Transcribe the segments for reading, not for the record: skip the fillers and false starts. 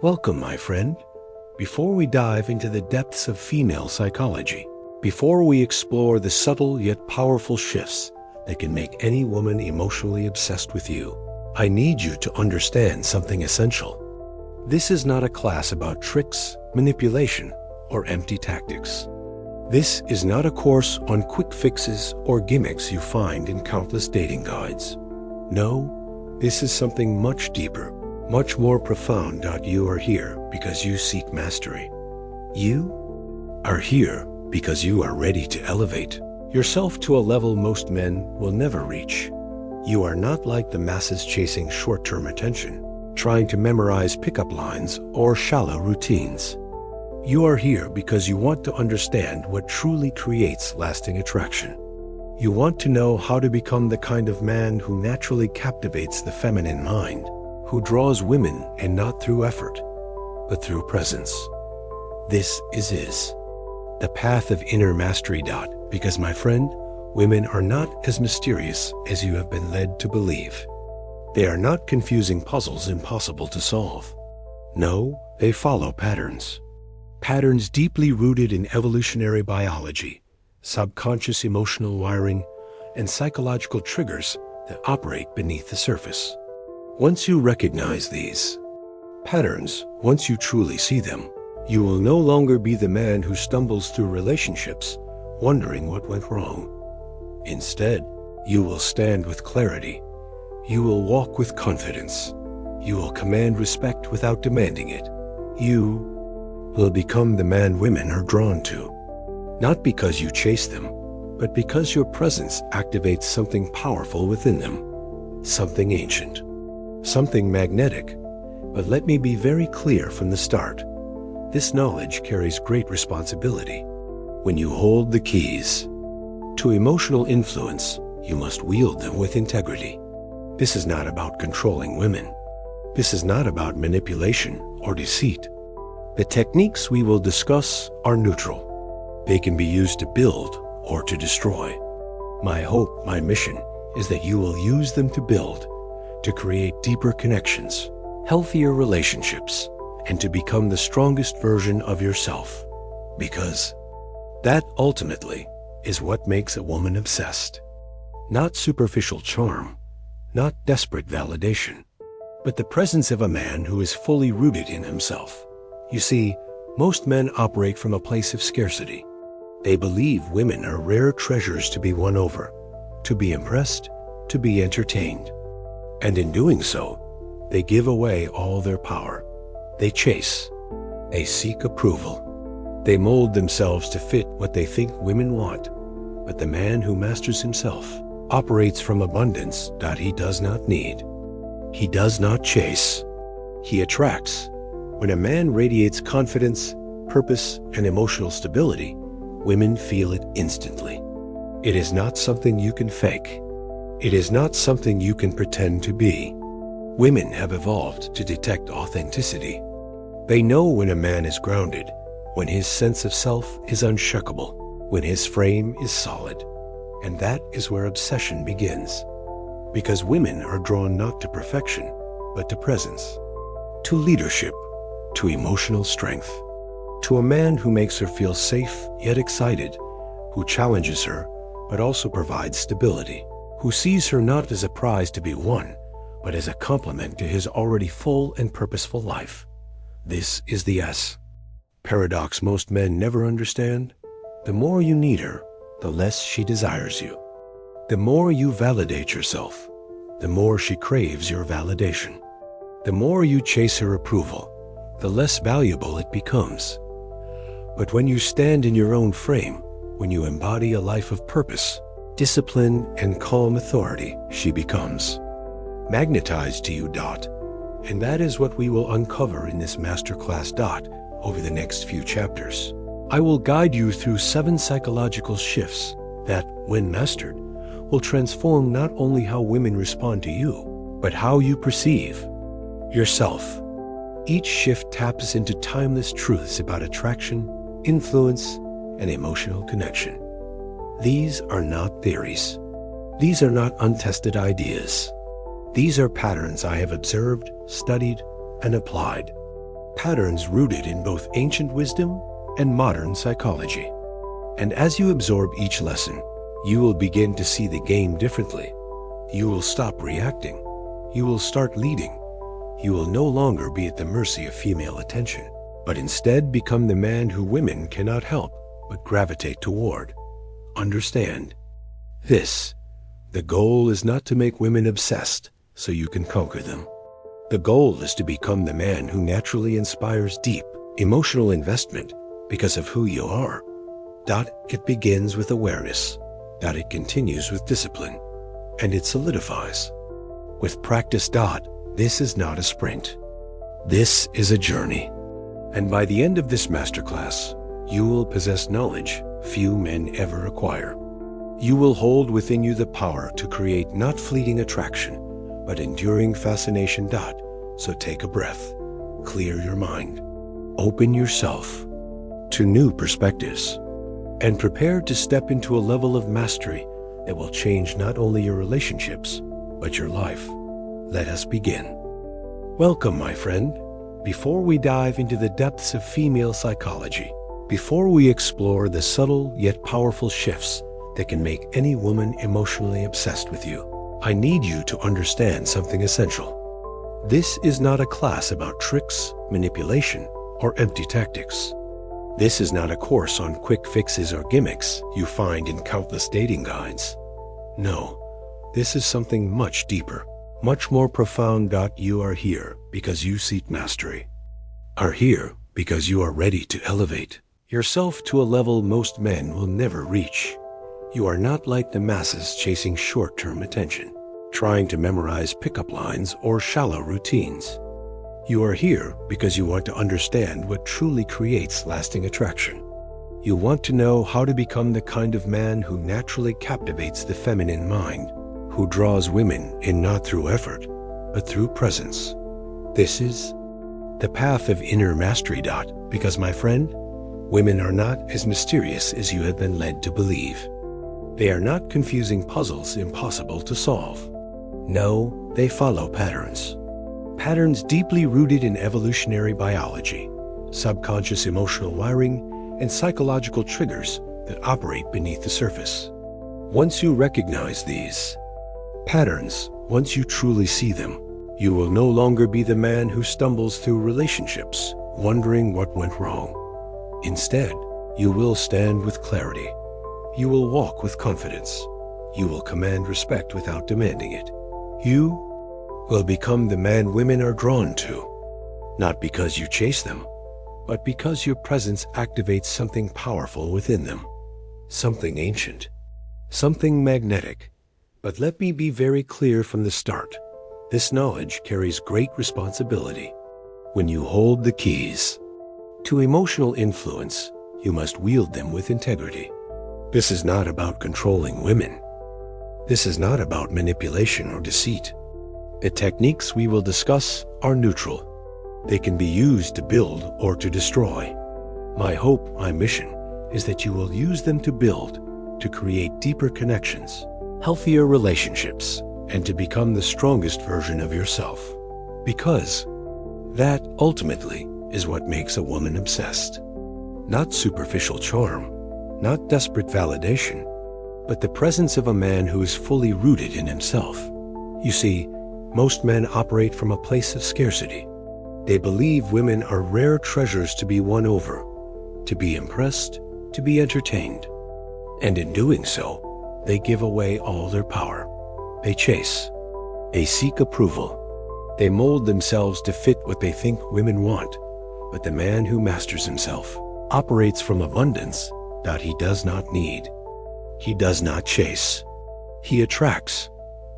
Welcome, my friend. Before we dive into the depths of female psychology, before we explore the subtle yet powerful shifts that can make any woman emotionally obsessed with you, I need you to understand something essential. This is not a class about tricks, manipulation, or empty tactics. This is not a course on quick fixes or gimmicks you find in countless dating guides. No, this is something much deeper, much more profound. You are here because you seek mastery. You are here because you are ready to elevate yourself to a level most men will never reach. You are not like the masses chasing short-term attention, trying to memorize pickup lines or shallow routines. You are here because you want to understand what truly creates lasting attraction. You want to know how to become the kind of man who naturally captivates the feminine mind, who draws women and not through effort, but through presence. This is the path of inner mastery. Because, my friend, women are not as mysterious as you have been led to believe. They are not confusing puzzles impossible to solve. No, they follow patterns. Patterns deeply rooted in evolutionary biology, subconscious emotional wiring, and psychological triggers that operate beneath the surface. Once you recognize these patterns, once you truly see them, you will no longer be the man who stumbles through relationships, wondering what went wrong. Instead, you will stand with clarity. You will walk with confidence. You will command respect without demanding it. You will become the man women are drawn to, not because you chase them, but because your presence activates something powerful within them, something ancient, something magnetic. But let me be very clear from the start. This knowledge carries great responsibility. When you hold the keys to emotional influence, you must wield them with integrity. This is not about controlling women. This is not about manipulation or deceit. The techniques we will discuss are neutral. They can be used to build or to destroy. My hope, my mission, is that you will use them to build, to create deeper connections, healthier relationships, and to become the strongest version of yourself. Because that ultimately is what makes a woman obsessed. Not superficial charm, not desperate validation, but the presence of a man who is fully rooted in himself. You see, most men operate from a place of scarcity. They believe women are rare treasures to be won over, to be impressed, to be entertained. And in doing so, they give away all their power. They chase. They seek approval. They mold themselves to fit what they think women want. But the man who masters himself operates from abundance. He does not need. He does not chase. He attracts. When a man radiates confidence, purpose, and emotional stability, women feel it instantly. It is not something you can fake. It is not something you can pretend to be. Women have evolved to detect authenticity. They know when a man is grounded, when his sense of self is unshakable, when his frame is solid. And that is where obsession begins. Because women are drawn not to perfection, but to presence, to leadership, to emotional strength, to a man who makes her feel safe yet excited, who challenges her but also provides stability, who sees her not as a prize to be won, but as a complement to his already full and purposeful life. This is the paradox most men never understand. The more you need her, the less she desires you. The more you validate yourself, the more she craves your validation. The more you chase her approval, the less valuable it becomes. But when you stand in your own frame, when you embody a life of purpose, discipline, and calm authority, she becomes magnetized to you. And that is what we will uncover in this masterclass. Over the next few chapters, I will guide you through 7 psychological shifts that, when mastered, will transform not only how women respond to you, but how you perceive yourself. Each shift taps into timeless truths about attraction, influence, and emotional connection. These are not theories. These are not untested ideas. These are patterns I have observed, studied, and applied. patterns rooted in both ancient wisdom and modern psychology. And as you absorb each lesson, you will begin to see the game differently. You will stop reacting. You will start leading. You will no longer be at the mercy of female attention, but instead become the man who women cannot help but gravitate toward. Understand this: the goal is not to make women obsessed so you can conquer them. The goal is to become the man who naturally inspires deep, emotional investment because of who you are. It begins with awareness. It continues with discipline. And it solidifies with practice. This is not a sprint. This is a journey. And by the end of this masterclass, you will possess knowledge few men ever acquire. You will hold within you the power to create not fleeting attraction, but enduring fascination. So take a breath, clear your mind, open yourself to new perspectives, and prepare to step into a level of mastery that will change not only your relationships, but your life. Let us begin. Welcome, my friend. Before we dive into the depths of female psychology, before we explore the subtle yet powerful shifts that can make any woman emotionally obsessed with you, I need you to understand something essential. This is not a class about tricks, manipulation, or empty tactics. This is not a course on quick fixes or gimmicks you find in countless dating guides. No, this is something much deeper, much more profound. You are here because you seek mastery. Are here because you are ready to elevate yourself to a level most men will never reach. You are not like the masses chasing short-term attention, trying to memorize pickup lines or shallow routines. You are here because you want to understand what truly creates lasting attraction. You want to know how to become the kind of man who naturally captivates the feminine mind, who draws women in not through effort, but through presence. This is the path of inner mastery. Because, my friend, women are not as mysterious as you have been led to believe. They are not confusing puzzles impossible to solve. No, they follow patterns. Patterns deeply rooted in evolutionary biology, subconscious emotional wiring, and psychological triggers that operate beneath the surface. Once you recognize these patterns, once you truly see them, you will no longer be the man who stumbles through relationships, wondering what went wrong. Instead, you will stand with clarity. You will walk with confidence. You will command respect without demanding it. You will become the man women are drawn to, not because you chase them, but because your presence activates something powerful within them, something ancient, something magnetic. But let me be very clear from the start. This knowledge carries great responsibility. When you hold the keys to emotional influence, you must wield them with integrity. This is not about controlling women. This is not about manipulation or deceit. The techniques we will discuss are neutral. They can be used to build or to destroy. My hope, my mission, is that you will use them to build, to create deeper connections, healthier relationships, and to become the strongest version of yourself. Because that, ultimately, is what makes a woman obsessed. Not superficial charm, not desperate validation, but the presence of a man who is fully rooted in himself. You see, most men operate from a place of scarcity. They believe women are rare treasures to be won over, to be impressed, to be entertained. And in doing so, they give away all their power. They chase. They seek approval. They mold themselves to fit what they think women want. But the man who masters himself operates from abundance that he does not need. He does not chase. He attracts.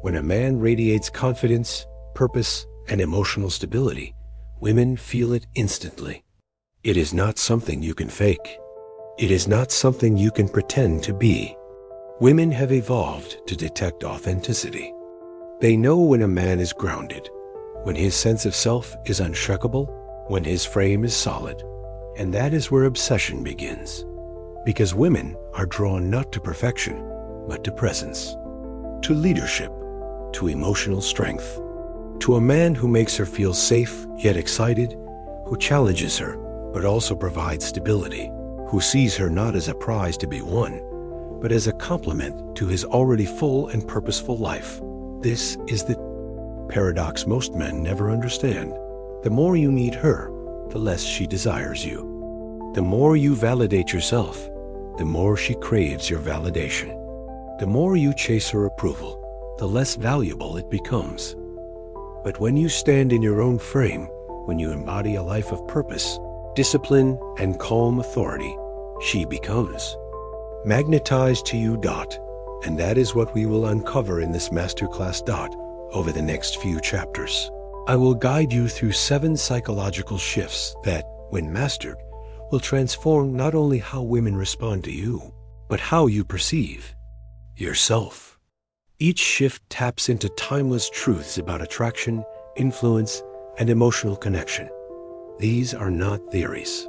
When a man radiates confidence, purpose, and emotional stability, women feel it instantly. It is not something you can fake. It is not something you can pretend to be. Women have evolved to detect authenticity. They know when a man is grounded, when his sense of self is unshakable, when his frame is solid. And that is where obsession begins. Because women are drawn not to perfection, but to presence, to leadership, to emotional strength, to a man who makes her feel safe yet excited, who challenges her but also provides stability, who sees her not as a prize to be won, but as a complement to his already full and purposeful life. This is the paradox most men never understand. The more you need her, the less she desires you. The more you validate yourself, the more she craves your validation. The more you chase her approval, the less valuable it becomes. But when you stand in your own frame, when you embody a life of purpose, discipline, and calm authority, she becomes magnetized to you. And that is what we will uncover in this masterclass. Over the next few chapters, I will guide you through 7 psychological shifts that, when mastered, will transform not only how women respond to you, but how you perceive yourself. Each shift taps into timeless truths about attraction, influence, and emotional connection. These are not theories.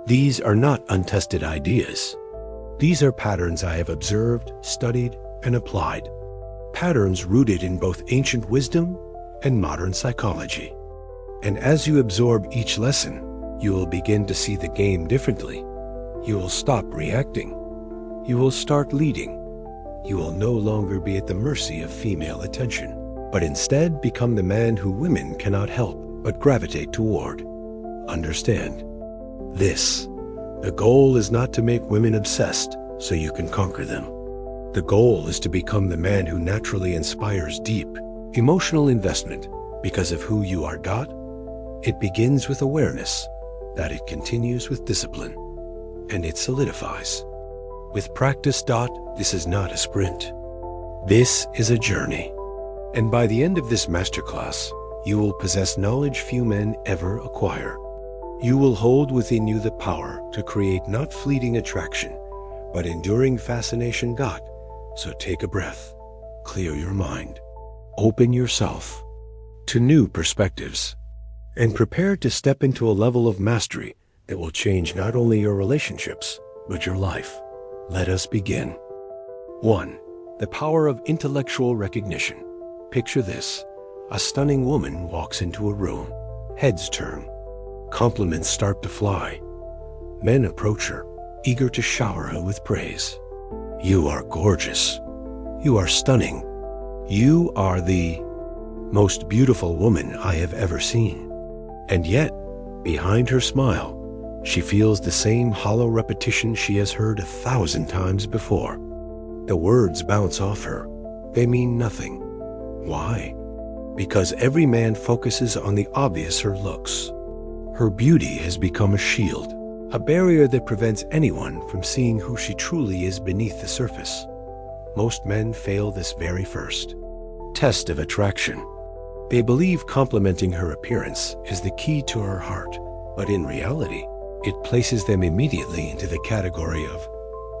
These are not untested ideas. These are patterns I have observed, studied, and applied. Patterns rooted in both ancient wisdom and modern psychology. And as you absorb each lesson, you will begin to see the game differently. You will stop reacting. You will start leading. You will no longer be at the mercy of female attention, but instead become the man who women cannot help but gravitate toward. Understand this. The goal is not to make women obsessed so you can conquer them. The goal is to become the man who naturally inspires deep, emotional investment because of who you are. It begins with awareness, that it continues with discipline, and it solidifies with practice. This is not a sprint. This is a journey. And by the end of this masterclass, you will possess knowledge few men ever acquire. You will hold within you the power to create not fleeting attraction, but enduring fascination. So take a breath, clear your mind, open yourself to new perspectives, and prepare to step into a level of mastery that will change not only your relationships, but your life. Let us begin. 1. The power of intellectual recognition. Picture this. A stunning woman walks into a room. Heads turn. Compliments start to fly. Men approach her, eager to shower her with praise. You are gorgeous. You are stunning. You are the most beautiful woman I have ever seen. And yet, behind her smile, she feels the same hollow repetition she has heard 1,000 times before. The words bounce off her. They mean nothing. Why? Because every man focuses on the obvious her looks. Her beauty has become a shield, a barrier that prevents anyone from seeing who she truly is beneath the surface. Most men fail this very first test of attraction. They believe complimenting her appearance is the key to her heart, but in reality, it places them immediately into the category of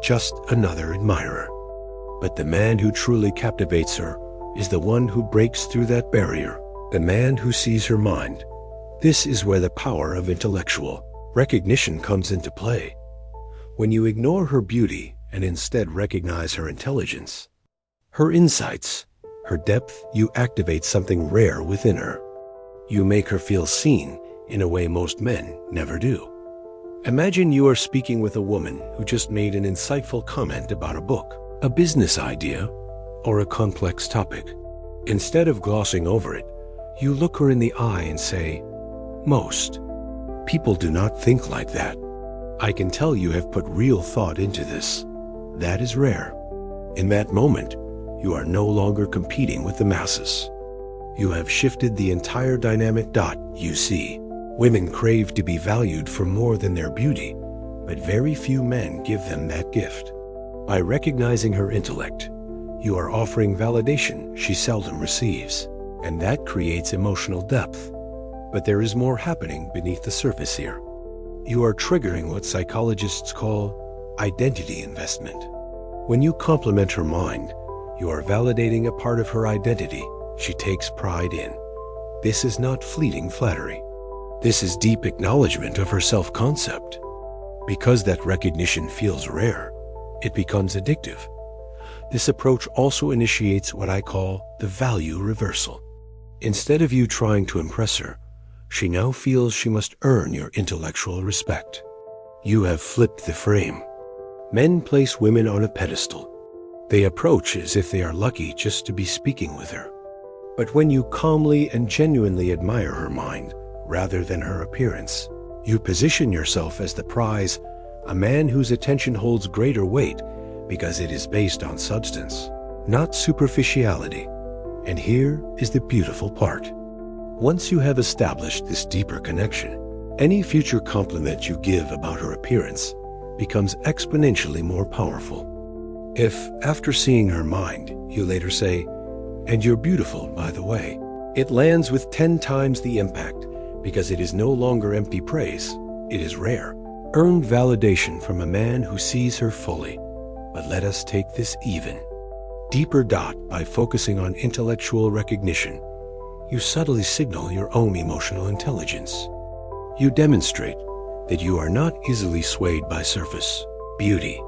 just another admirer. But the man who truly captivates her is the one who breaks through that barrier, the man who sees her mind. This is where the power of intellectual recognition comes into play. When you ignore her beauty and instead recognize her intelligence, her insights, her depth, you activate something rare within her. You make her feel seen in a way most men never do. Imagine you are speaking with a woman who just made an insightful comment about a book, a business idea, or a complex topic. Instead of glossing over it, you look her in the eye and say, "Most people do not think like that. I can tell you have put real thought into this. That is rare." In that moment, you are no longer competing with the masses. You have shifted the entire dynamic. You see, women crave to be valued for more than their beauty, but very few men give them that gift. By recognizing her intellect, you are offering validation she seldom receives, and that creates emotional depth. But there is more happening beneath the surface here. You are triggering what psychologists call identity investment. When you compliment her mind, you are validating a part of her identity she takes pride in. This is not fleeting flattery. This is deep acknowledgement of her self-concept. Because that recognition feels rare, it becomes addictive. This approach also initiates what I call the value reversal. Instead of you trying to impress her, She now feels she must earn your intellectual respect. You have flipped the frame. Men place women on a pedestal. They approach as if they are lucky just to be speaking with her. But when you calmly and genuinely admire her mind, rather than her appearance, you position yourself as the prize, a man whose attention holds greater weight because it is based on substance, not superficiality. And here is the beautiful part. Once you have established this deeper connection, any future compliment you give about her appearance becomes exponentially more powerful. If, after seeing her mind, you later say, "And you're beautiful, by the way," it lands with 10 times the impact because it is no longer empty praise, it is rare, earned validation from a man who sees her fully. But let us take this even deeper. By focusing on intellectual recognition, you subtly signal your own emotional intelligence. You demonstrate that you are not easily swayed by surface beauty,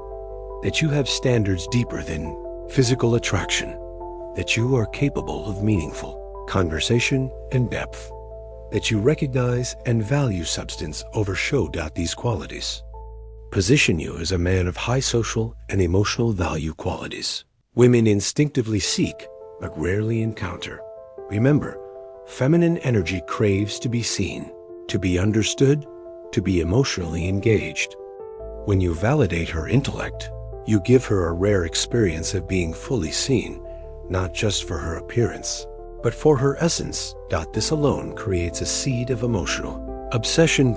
that you have standards deeper than physical attraction, that you are capable of meaningful conversation and depth, that you recognize and value substance over show. These qualities position you as a man of high social and emotional value qualities women instinctively seek but rarely encounter. Remember, feminine energy craves to be seen, to be understood, to be emotionally engaged. When you validate her intellect, you give her a rare experience of being fully seen, not just for her appearance, but for her essence. This alone creates a seed of emotional obsession.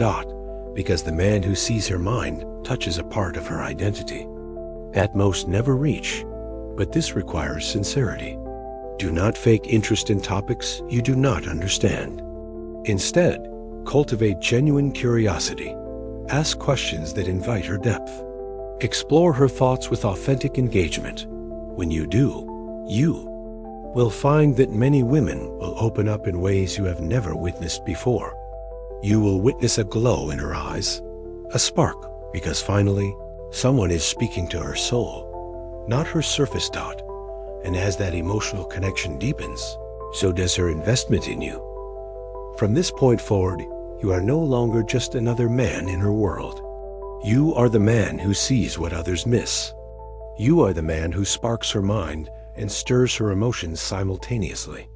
Because the man who sees her mind touches a part of her identity that most never reach, but this requires sincerity. Do not fake interest in topics you do not understand. Instead, cultivate genuine curiosity. Ask questions that invite her depth. Explore her thoughts with authentic engagement. When you do, you will find that many women will open up in ways you have never witnessed before. You will witness a glow in her eyes, a spark, because finally, someone is speaking to her soul, not her surface. And as that emotional connection deepens, so does her investment in you. From this point forward, you are no longer just another man in her world. You are the man who sees what others miss. You are the man who sparks her mind and stirs her emotions simultaneously.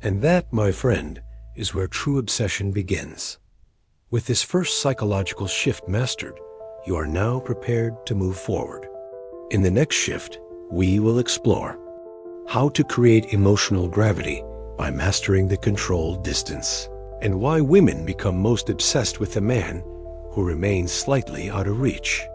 And that, my friend, is where true obsession begins. With this first psychological shift mastered, you are now prepared to move forward. In the next shift, we will explore how to create emotional gravity by mastering the controlled distance, and why women become most obsessed with a man who remains slightly out of reach.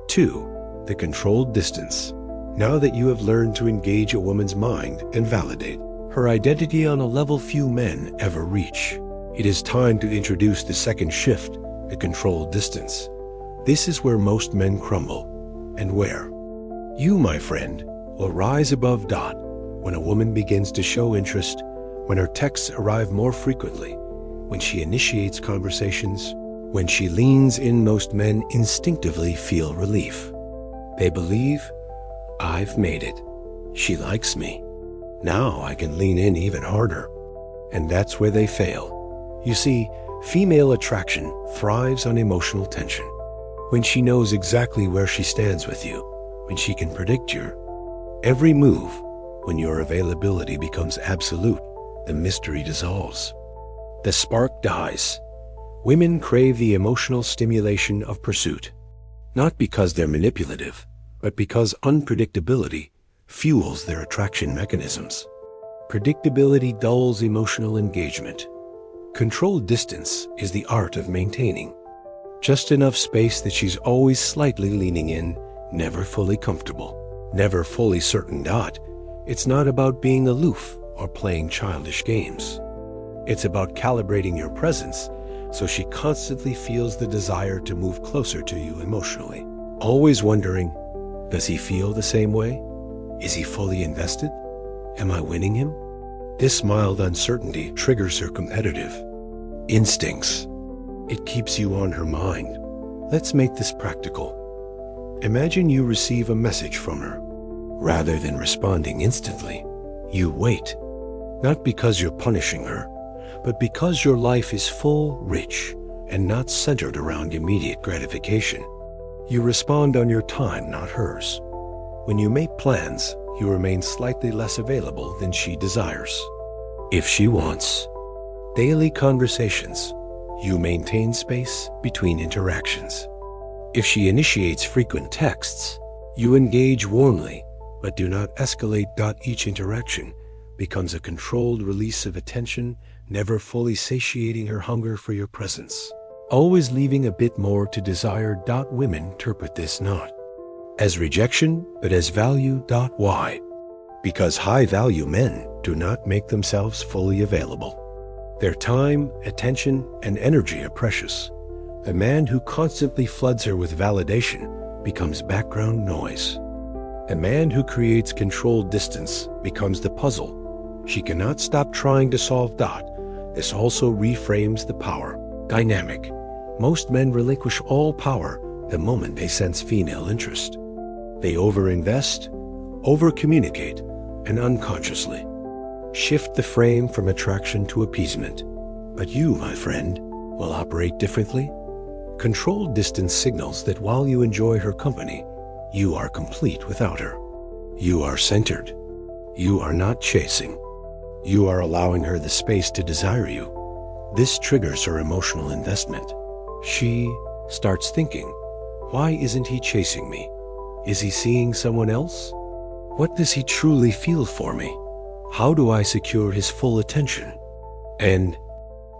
2. The controlled distance. Now that you have learned to engage a woman's mind and validate her identity on a level few men ever reach, it is time to introduce the second shift, the controlled distance. This is where most men crumble, and where you, my friend, will rise above. When a woman begins to show interest, when her texts arrive more frequently, when she initiates conversations, when she leans in, most men instinctively feel relief. They believe, "I've made it. She likes me. Now I can lean in even harder." And that's where they fail. You see, female attraction thrives on emotional tension. When she knows exactly where she stands with you, when she can predict your every move, when your availability becomes absolute, the mystery dissolves. The spark dies. Women crave the emotional stimulation of pursuit, not because they're manipulative, but because unpredictability fuels their attraction mechanisms. Predictability dulls emotional engagement. Controlled distance is the art of maintaining just enough space that she's always slightly leaning in, never fully comfortable, never fully certain. It's not about being aloof or playing childish games. It's about calibrating your presence so she constantly feels the desire to move closer to you emotionally. Always wondering, does he feel the same way? Is he fully invested? Am I winning him? This mild uncertainty triggers her competitive instincts. It keeps you on her mind. Let's make this practical. Imagine you receive a message from her. Rather than responding instantly, you wait. Not because you're punishing her, but because your life is full, rich, and not centered around immediate gratification. You respond on your time, not hers. When you make plans, you remain slightly less available than she desires. If she wants daily conversations, you maintain space between interactions. If she initiates frequent texts, you engage warmly, but do not escalate. Each interaction becomes a controlled release of attention, never fully satiating her hunger for your presence, always leaving a bit more to desire. Women interpret this not as rejection, but as value. Why? Because high-value men do not make themselves fully available. Their time, attention, and energy are precious. A man who constantly floods her with validation becomes background noise. A man who creates controlled distance becomes the puzzle she cannot stop trying to solve. This also reframes the power dynamic. Most men relinquish all power the moment they sense female interest. They overinvest, over-communicate, and unconsciously shift the frame from attraction to appeasement. But you, my friend, will operate differently. Controlled distance signals that while you enjoy her company, you are complete without her. You are centered. You are not chasing. You are allowing her the space to desire you. This triggers her emotional investment. She starts thinking, why isn't he chasing me? Is he seeing someone else? What does he truly feel for me? How do I secure his full attention? And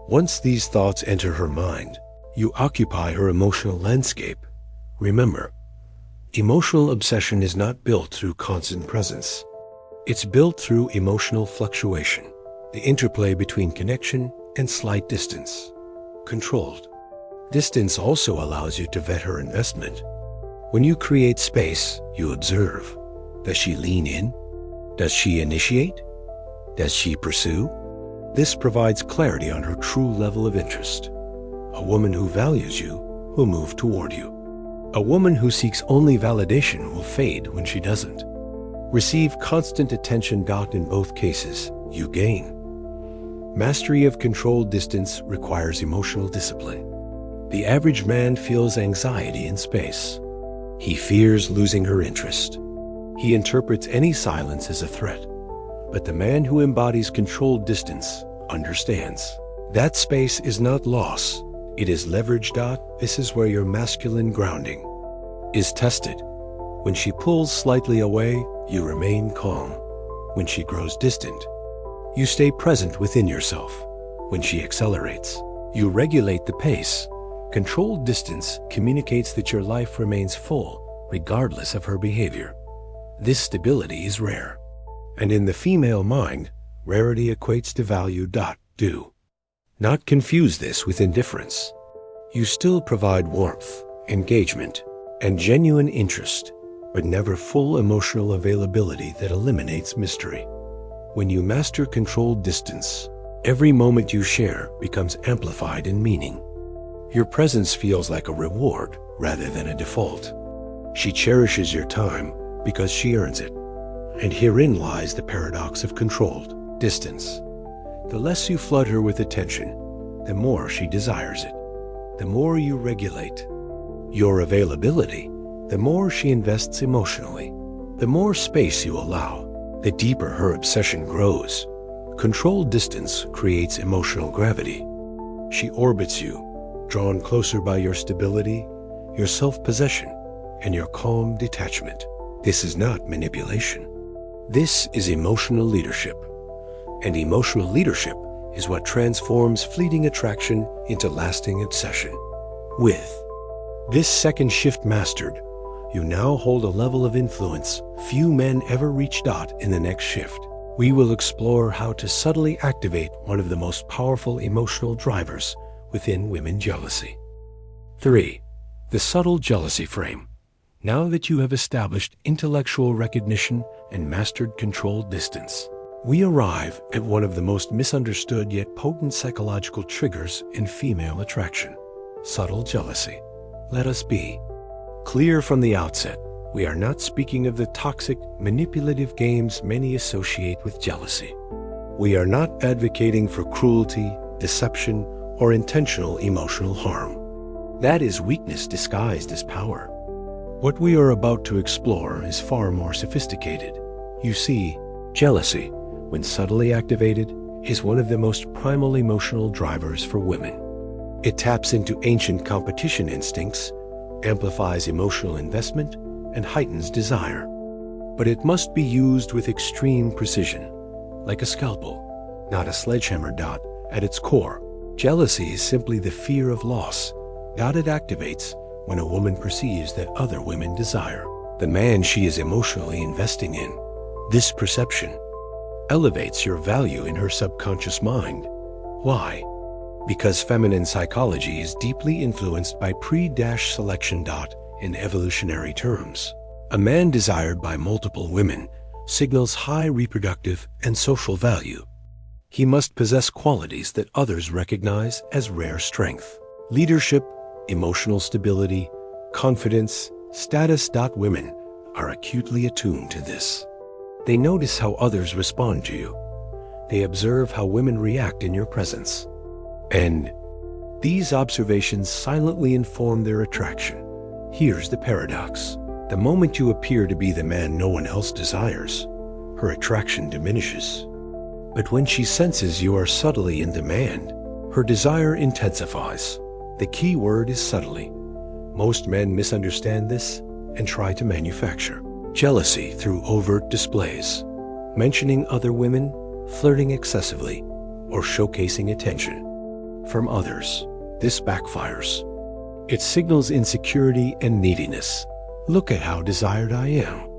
once these thoughts enter her mind, you occupy her emotional landscape. Remember, emotional obsession is not built through constant presence. It's built through emotional fluctuation, the interplay between connection and slight distance. Controlled distance also allows you to vet her investment. When you create space, you observe. Does she lean in? Does she initiate? Does she pursue? This provides clarity on her true level of interest. A woman who values you will move toward you. A woman who seeks only validation will fade when she doesn't. Receive constant attention. In both cases, you gain. Mastery of controlled distance requires emotional discipline. The average man feels anxiety in space. He fears losing her interest. He interprets any silence as a threat. But the man who embodies controlled distance understands that space is not loss, it is leverage. This is where your masculine grounding is tested. When she pulls slightly away, you remain calm. When she grows distant, you stay present within yourself. When she accelerates, you regulate the pace. Controlled distance communicates that your life remains full, regardless of her behavior. This stability is rare. And in the female mind, rarity equates to value. Do not confuse this with indifference. You still provide warmth, engagement, and genuine interest, but never full emotional availability that eliminates mystery. When you master controlled distance, every moment you share becomes amplified in meaning. Your presence feels like a reward rather than a default. She cherishes your time because she earns it. And herein lies the paradox of controlled distance. The less you flood her with attention, the more she desires it. The more you regulate your availability, the more she invests emotionally. The more space you allow, the deeper her obsession grows. Controlled distance creates emotional gravity. She orbits you, drawn closer by your stability, your self-possession, and your calm detachment. This is not manipulation. This is emotional leadership. And emotional leadership is what transforms fleeting attraction into lasting obsession. With this second shift mastered, you now hold a level of influence few men ever reach. In the next shift, we will explore how to subtly activate one of the most powerful emotional drivers within women: jealousy. 3. The subtle jealousy frame. Now that you have established intellectual recognition and mastered controlled distance, we arrive at one of the most misunderstood yet potent psychological triggers in female attraction: subtle jealousy. Let us be clear from the outset. We are not speaking of the toxic, manipulative games many associate with jealousy. We are not advocating for cruelty, deception, or intentional emotional harm. That is weakness disguised as power. What we are about to explore is far more sophisticated. You see, jealousy, when subtly activated, is one of the most primal emotional drivers for women. It taps into ancient competition instincts, amplifies emotional investment, and heightens desire. But it must be used with extreme precision, like a scalpel, not a sledgehammer. At its core, jealousy is simply the fear of loss. It activates when a woman perceives that other women desire the man she is emotionally investing in. This perception elevates your value in her subconscious mind. Why? Because feminine psychology is deeply influenced by pre-selection. In evolutionary terms, a man desired by multiple women signals high reproductive and social value. He must possess qualities that others recognize as rare strength: leadership, emotional stability, confidence, status. Women are acutely attuned to this. They notice how others respond to you. They observe how women react in your presence. And these observations silently inform their attraction. Here's the paradox. The moment you appear to be the man no one else desires, her attraction diminishes. But when she senses you are subtly in demand, her desire intensifies. The key word is subtly. Most men misunderstand this and try to manufacture jealousy through overt displays, mentioning other women, flirting excessively, or showcasing attention from others. This backfires. It signals insecurity and neediness. Look at how desired I am.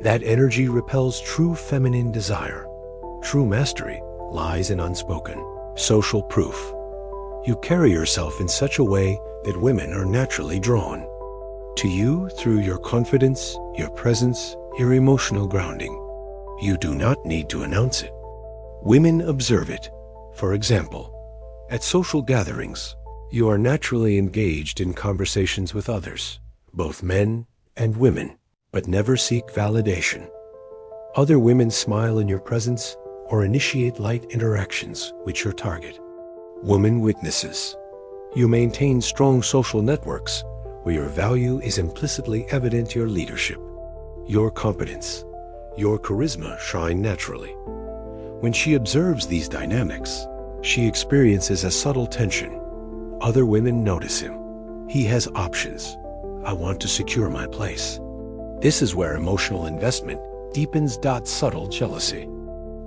That energy repels true feminine desire. True mastery lies in unspoken social proof. You carry yourself in such a way that women are naturally drawn to you through your confidence, your presence, your emotional grounding. You do not need to announce it. Women observe it. For example, at social gatherings, you are naturally engaged in conversations with others, both men and women, but never seek validation. Other women smile in your presence or initiate light interactions with your target. Woman witnesses. You maintain strong social networks where your value is implicitly evident. Your leadership, your competence, your charisma shine naturally. When she observes these dynamics, she experiences a subtle tension. Other women notice him. He has options. I want to secure my place. This is where emotional investment deepens. Subtle jealousy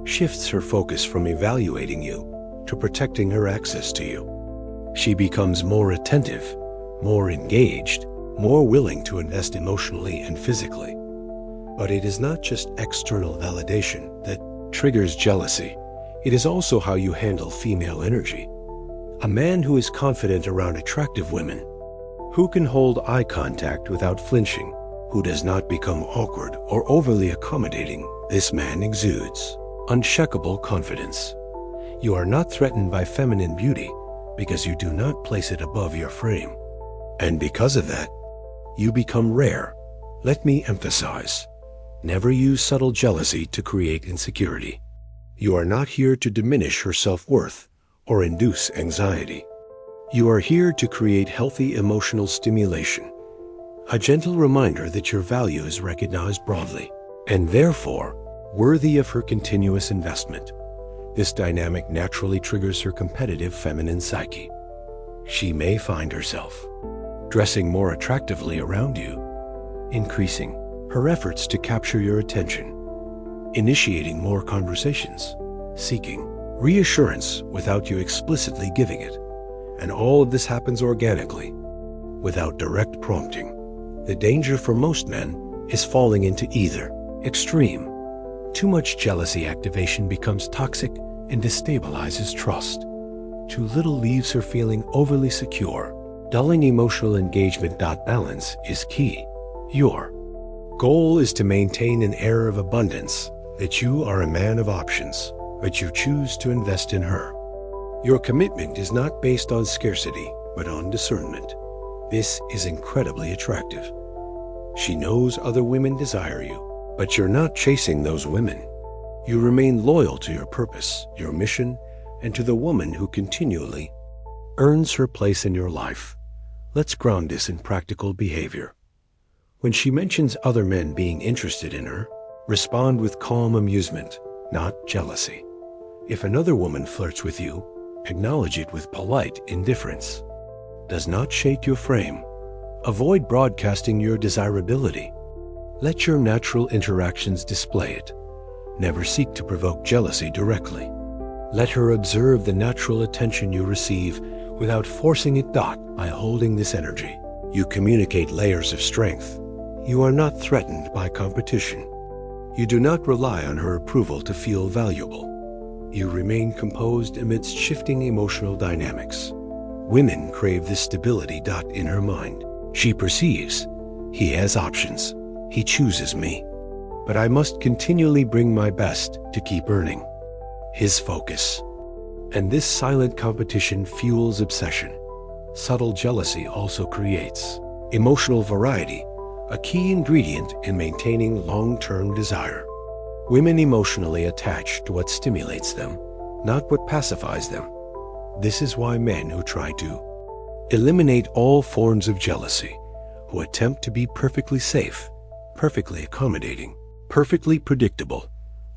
shifts her focus from evaluating you to protecting her access to you. She becomes more attentive, more engaged, more willing to invest emotionally and physically. But it is not just external validation that triggers jealousy. It is also how you handle female energy. A man who is confident around attractive women, who can hold eye contact without flinching, who does not become awkward or overly accommodating, this man exudes unshakable confidence. You are not threatened by feminine beauty because you do not place it above your frame. And because of that, you become rare. Let me emphasize, never use subtle jealousy to create insecurity. You are not here to diminish her self-worth or induce anxiety. You are here to create healthy emotional stimulation, a gentle reminder that your value is recognized broadly, and therefore worthy of her continuous investment. This dynamic naturally triggers her competitive feminine psyche. She may find herself dressing more attractively around you, increasing her efforts to capture your attention, initiating more conversations, seeking reassurance without you explicitly giving it. And all of this happens organically, without direct prompting. The danger for most men is falling into either extreme. Too much jealousy activation becomes toxic and destabilizes trust. Too little leaves her feeling overly secure. Dulling emotional engagement. Balance is key. Your goal is to maintain an air of abundance, that you are a man of options, but you choose to invest in her. Your commitment is not based on scarcity, but on discernment. This is incredibly attractive. She knows other women desire you, but you're not chasing those women. You remain loyal to your purpose, your mission, and to the woman who continually earns her place in your life. Let's ground this in practical behavior. When she mentions other men being interested in her, respond with calm amusement, not jealousy. If another woman flirts with you, acknowledge it with polite indifference. Does not shake your frame. Avoid broadcasting your desirability. Let your natural interactions display it. Never seek to provoke jealousy directly. Let her observe the natural attention you receive without forcing it. By holding this energy, you communicate layers of strength. You are not threatened by competition. You do not rely on her approval to feel valuable. You remain composed amidst shifting emotional dynamics. Women crave this stability. In her mind, she perceives, he has options. He chooses me. But I must continually bring my best to keep earning his focus. And this silent competition fuels obsession. Subtle jealousy also creates emotional variety, a key ingredient in maintaining long-term desire. Women emotionally attach to what stimulates them, not what pacifies them. This is why men who try to eliminate all forms of jealousy, who attempt to be perfectly safe, perfectly accommodating, perfectly predictable,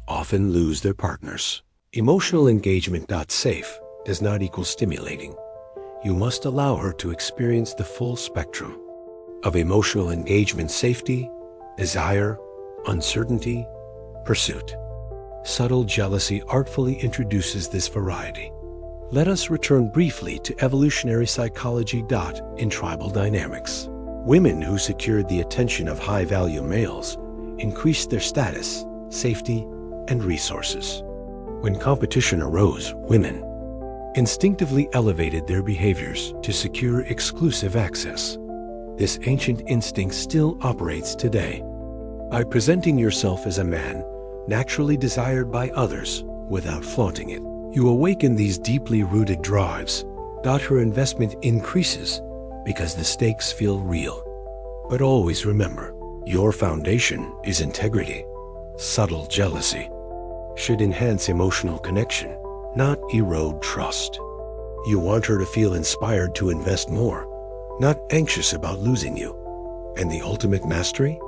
often lose their partners. Emotional engagement. Safe does not equal stimulating. You must allow her to experience the full spectrum of emotional engagement: safety, desire, uncertainty, pursuit. Subtle jealousy artfully introduces this variety. Let us return briefly to evolutionary psychology. In tribal dynamics, women who secured the attention of high-value males increased their status, safety, and resources. When competition arose, women instinctively elevated their behaviors to secure exclusive access. This ancient instinct still operates today. By presenting yourself as a man naturally desired by others without flaunting it, you awaken these deeply rooted drives. Her investment increases because the stakes feel real. But always remember, your foundation is integrity. Subtle jealousy should enhance emotional connection, not erode trust. You want her to feel inspired to invest more, not anxious about losing you. And the ultimate mastery?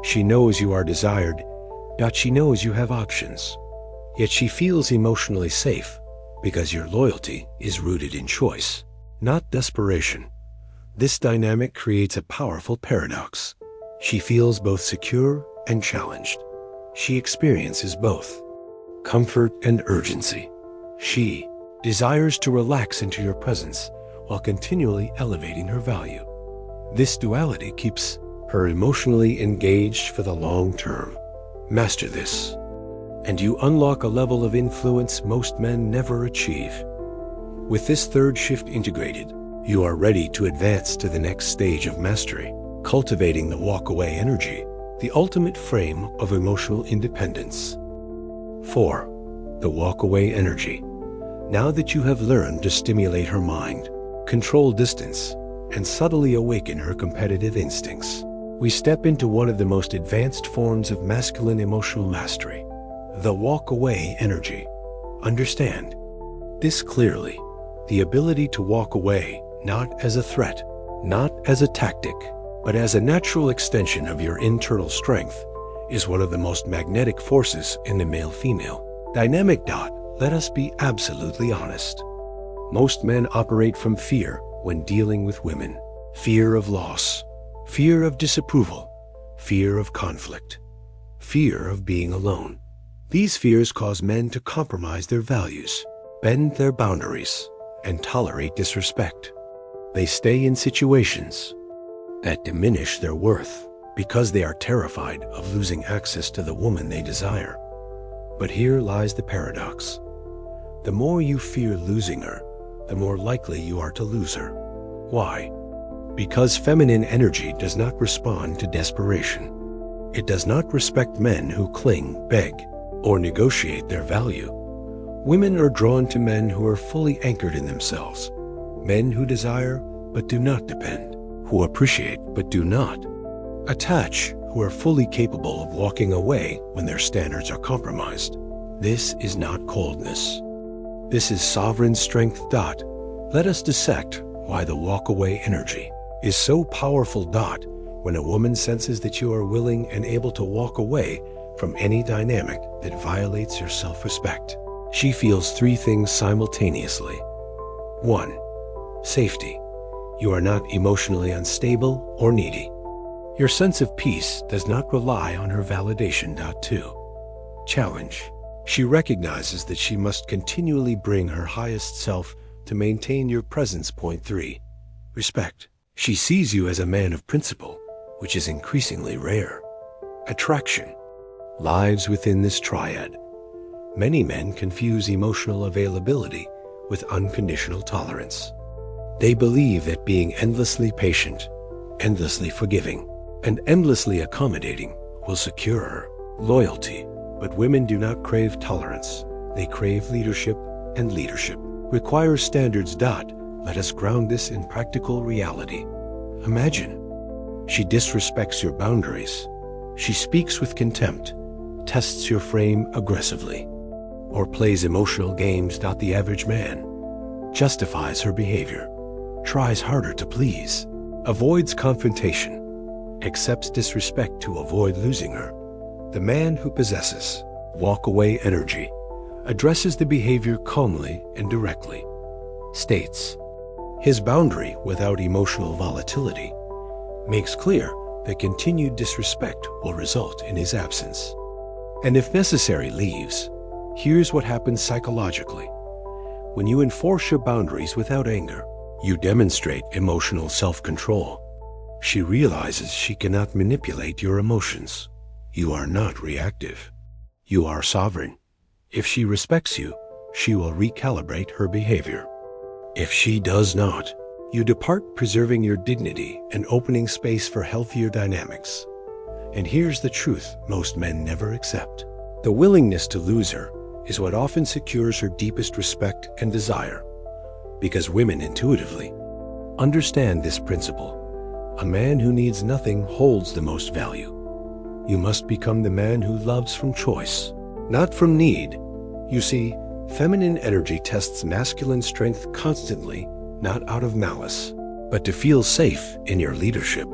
She knows you are desired. She knows you have options. Yet she feels emotionally safe because your loyalty is rooted in choice, not desperation. This dynamic creates a powerful paradox. She feels both secure and challenged. She experiences both comfort and urgency. She desires to relax into your presence while continually elevating her value. This duality keeps her emotionally engaged for the long term. Master this, and you unlock a level of influence most men never achieve. With this third shift integrated, you are ready to advance to the next stage of mastery, cultivating the walk-away energy, the ultimate frame of emotional independence. 4. The walk-away energy. Now that you have learned to stimulate her mind, control distance, and subtly awaken her competitive instincts, we step into one of the most advanced forms of masculine emotional mastery, the walk-away energy. Understand this clearly. The ability to walk away, not as a threat, not as a tactic, but as a natural extension of your internal strength, is one of the most magnetic forces in the male-female dynamic. Let us be absolutely honest. Most men operate from fear when dealing with women. Fear of loss, fear of disapproval, fear of conflict, fear of being alone. These fears cause men to compromise their values, bend their boundaries, and tolerate disrespect. They stay in situations that diminish their worth because they are terrified of losing access to the woman they desire. But here lies the paradox. The more you fear losing her, the more likely you are to lose her. Why? Because feminine energy does not respond to desperation. It does not respect men who cling, beg, or negotiate their value. Women are drawn to men who are fully anchored in themselves, men who desire but do not depend, who appreciate but do not attach, who are fully capable of walking away when their standards are compromised. This is not coldness. This is sovereign strength. Let us dissect why the walk-away energy is so powerful. When a woman senses that you are willing and able to walk away from any dynamic that violates your self-respect, she feels three things simultaneously. 1. Safety. You are not emotionally unstable or needy. Your sense of peace does not rely on her validation. 2. Challenge. She recognizes that she must continually bring her highest self to maintain your presence. 3. Respect. She sees you as a man of principle, which is increasingly rare. Attraction lies within this triad. Many men confuse emotional availability with unconditional tolerance. They believe that being endlessly patient, endlessly forgiving, and endlessly accommodating will secure her loyalty. But women do not crave tolerance. They crave leadership, and leadership requires standards. Let us ground this in practical reality. Imagine she disrespects your boundaries. She speaks with contempt, tests your frame aggressively, or plays emotional games. The average man justifies her behavior, tries harder to please, avoids confrontation, accepts disrespect to avoid losing her. The man who possesses walk-away energy addresses the behavior calmly and directly, states his boundary without emotional volatility, makes clear that continued disrespect will result in his absence, and if necessary leaves. Here's what happens psychologically. When you enforce your boundaries without anger, you demonstrate emotional self-control. She realizes she cannot manipulate your emotions. You are not reactive. You are sovereign. If she respects you, she will recalibrate her behavior. If she does not, you depart, preserving your dignity and opening space for healthier dynamics. And here's the truth most men never accept. The willingness to lose her is what often secures her deepest respect and desire. Because women intuitively understand this principle. A man who needs nothing holds the most value. You must become the man who loves from choice, not from need. You see, feminine energy tests masculine strength constantly, not out of malice, but to feel safe in your leadership.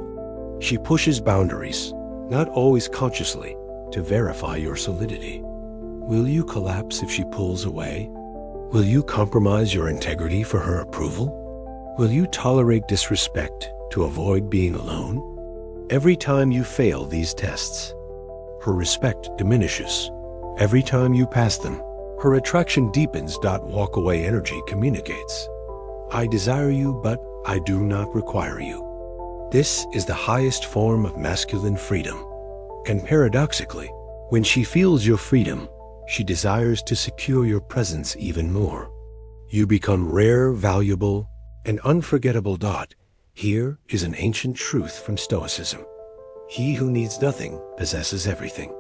She pushes boundaries, not always consciously, to verify your solidity. Will you collapse if she pulls away? Will you compromise your integrity for her approval? Will you tolerate disrespect to avoid being alone? Every time you fail these tests, her respect diminishes. Every time you pass them, her attraction deepens. Walk-away energy communicates, I desire you, but I do not require you. This is the highest form of masculine freedom. And paradoxically, when she feels your freedom, she desires to secure your presence even more. You become rare, valuable, and unforgettable. Here is an ancient truth from Stoicism. He who needs nothing possesses everything.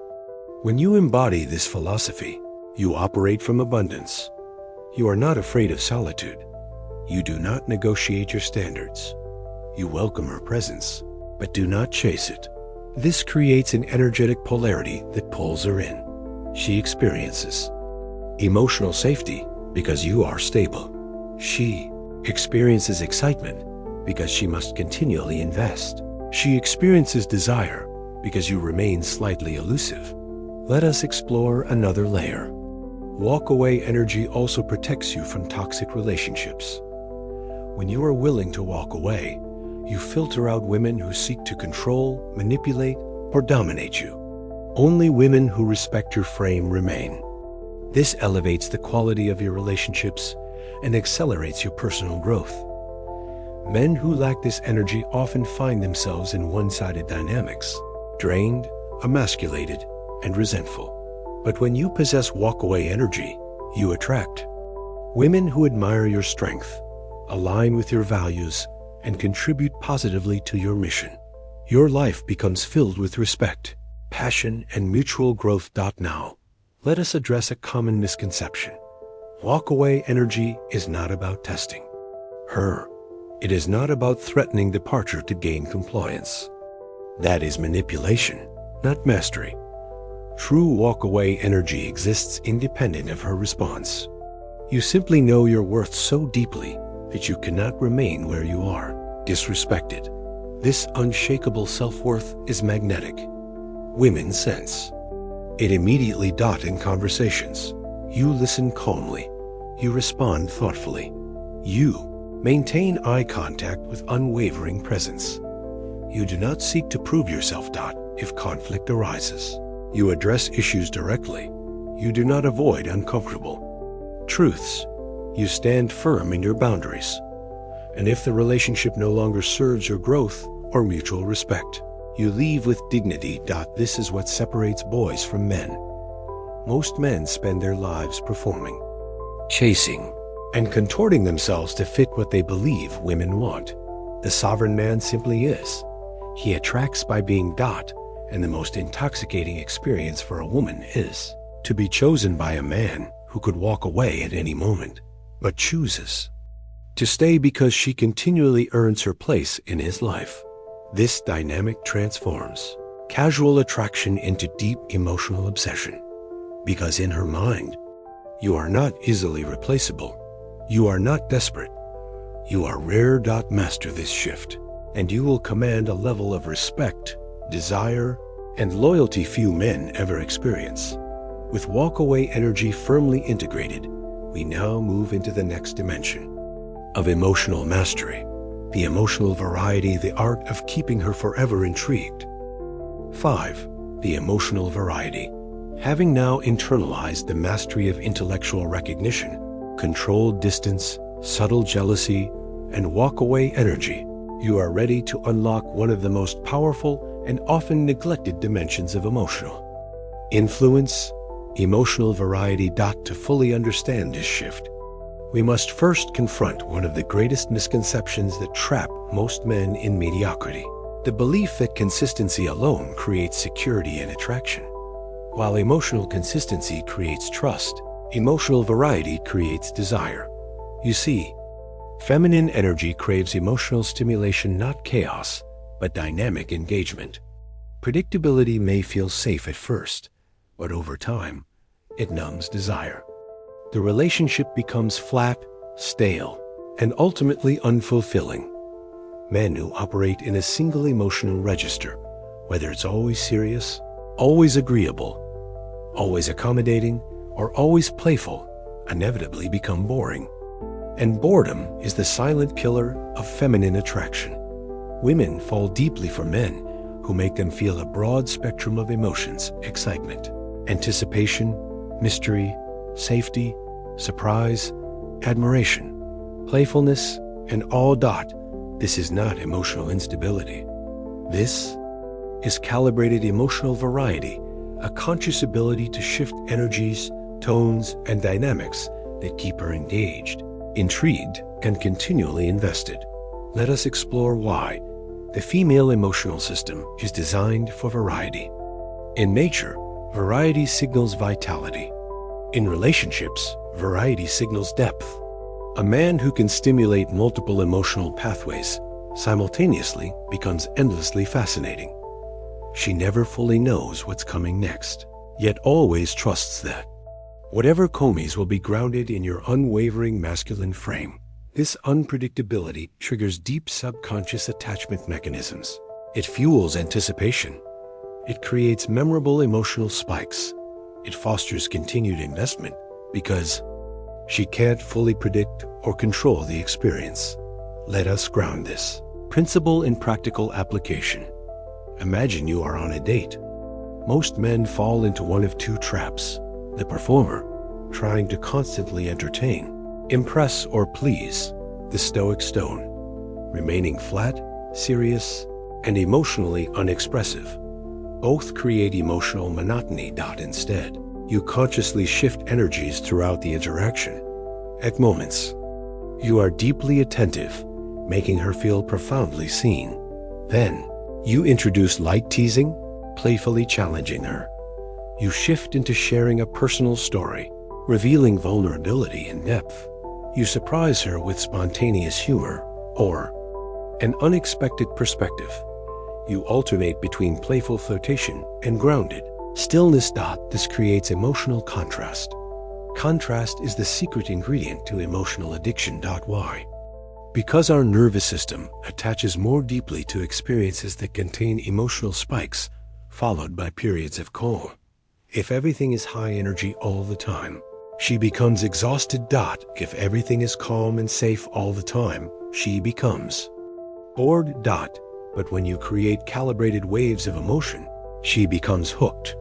When you embody this philosophy, you operate from abundance. You are not afraid of solitude. You do not negotiate your standards. You welcome her presence, but do not chase it. This creates an energetic polarity that pulls her in. She experiences emotional safety because you are stable. She experiences excitement because she must continually invest. She experiences desire because you remain slightly elusive. Let us explore another layer. Walk-away energy also protects you from toxic relationships. When you are willing to walk away, you filter out women who seek to control, manipulate, or dominate you. Only women who respect your frame remain. This elevates the quality of your relationships and accelerates your personal growth. Men who lack this energy often find themselves in one-sided dynamics, drained, emasculated, and resentful. But when you possess walk-away energy, you attract women who admire your strength, align with your values, and contribute positively to your mission. Your life becomes filled with respect, passion, and mutual growth. Now, let us address a common misconception. Walk-away energy is not about testing her. It is not about threatening departure to gain compliance. That is manipulation, not mastery. True walk-away energy exists independent of her response. You simply know your worth so deeply that you cannot remain where you are, disrespected. This unshakable self-worth is magnetic. Women sense it immediately. In conversations, you listen calmly. You respond thoughtfully. You maintain eye contact with unwavering presence. You do not seek to prove yourself. If conflict arises, you address issues directly. You do not avoid uncomfortable truths. You stand firm in your boundaries. And if the relationship no longer serves your growth or mutual respect, you leave with dignity. This is what separates boys from men. Most men spend their lives performing, chasing, and contorting themselves to fit what they believe women want. The sovereign man simply is. He attracts by being. And the most intoxicating experience for a woman is to be chosen by a man who could walk away at any moment, but chooses to stay because she continually earns her place in his life. This dynamic transforms casual attraction into deep emotional obsession, because in her mind, you are not easily replaceable. You are not desperate. You are rare. Master this shift, and you will command a level of respect, desire, and loyalty few men ever experience. With walk-away energy firmly integrated, we now move into the next dimension of emotional mastery, the emotional variety, the art of keeping her forever intrigued. 5. The emotional variety. Having now internalized the mastery of intellectual recognition, controlled distance, subtle jealousy, and walk-away energy, you are ready to unlock one of the most powerful and often neglected dimensions of emotional influence, emotional variety. To fully understand this shift, we must first confront one of the greatest misconceptions that trap most men in mediocrity: the belief that consistency alone creates security and attraction. While emotional consistency creates trust, emotional variety creates desire. You see, feminine energy craves emotional stimulation, not chaos, but dynamic engagement. Predictability may feel safe at first, but over time, it numbs desire. The relationship becomes flat, stale, and ultimately unfulfilling. Men who operate in a single emotional register, whether it's always serious, always agreeable, always accommodating, or always playful, inevitably become boring. And boredom is the silent killer of feminine attraction. Women fall deeply for men who make them feel a broad spectrum of emotions: excitement, anticipation, mystery, safety, surprise, admiration, playfulness, and all. This is not emotional instability. This is calibrated emotional variety, a conscious ability to shift energies, tones, and dynamics that keep her engaged, intrigued, and continually invested. Let us explore why the female emotional system is designed for variety. In nature, variety signals vitality. In relationships, variety signals depth. A man who can stimulate multiple emotional pathways simultaneously becomes endlessly fascinating. She never fully knows what's coming next, yet always trusts that whatever comes will be grounded in your unwavering masculine frame. This unpredictability triggers deep subconscious attachment mechanisms. It fuels anticipation. It creates memorable emotional spikes. It fosters continued investment because she can't fully predict or control the experience. Let us ground this principle in practical application. Imagine you are on a date. Most men fall into one of two traps: the performer, trying to constantly entertain, impress, or please; the stoic stone, remaining flat, serious, and emotionally unexpressive. Both create emotional monotony. Instead, you consciously shift energies throughout the interaction. At moments, you are deeply attentive, making her feel profoundly seen. Then, you introduce light teasing, playfully challenging her. You shift into sharing a personal story, revealing vulnerability and depth. You surprise her with spontaneous humor or an unexpected perspective. You alternate between playful flirtation and grounded, Stillness. This creates emotional contrast. Contrast is the secret ingredient to emotional addiction. Why? Because our nervous system attaches more deeply to experiences that contain emotional spikes, followed by periods of calm. If everything is high energy all the time, she becomes exhausted. If everything is calm and safe all the time, she becomes bored. But when you create calibrated waves of emotion, she becomes hooked.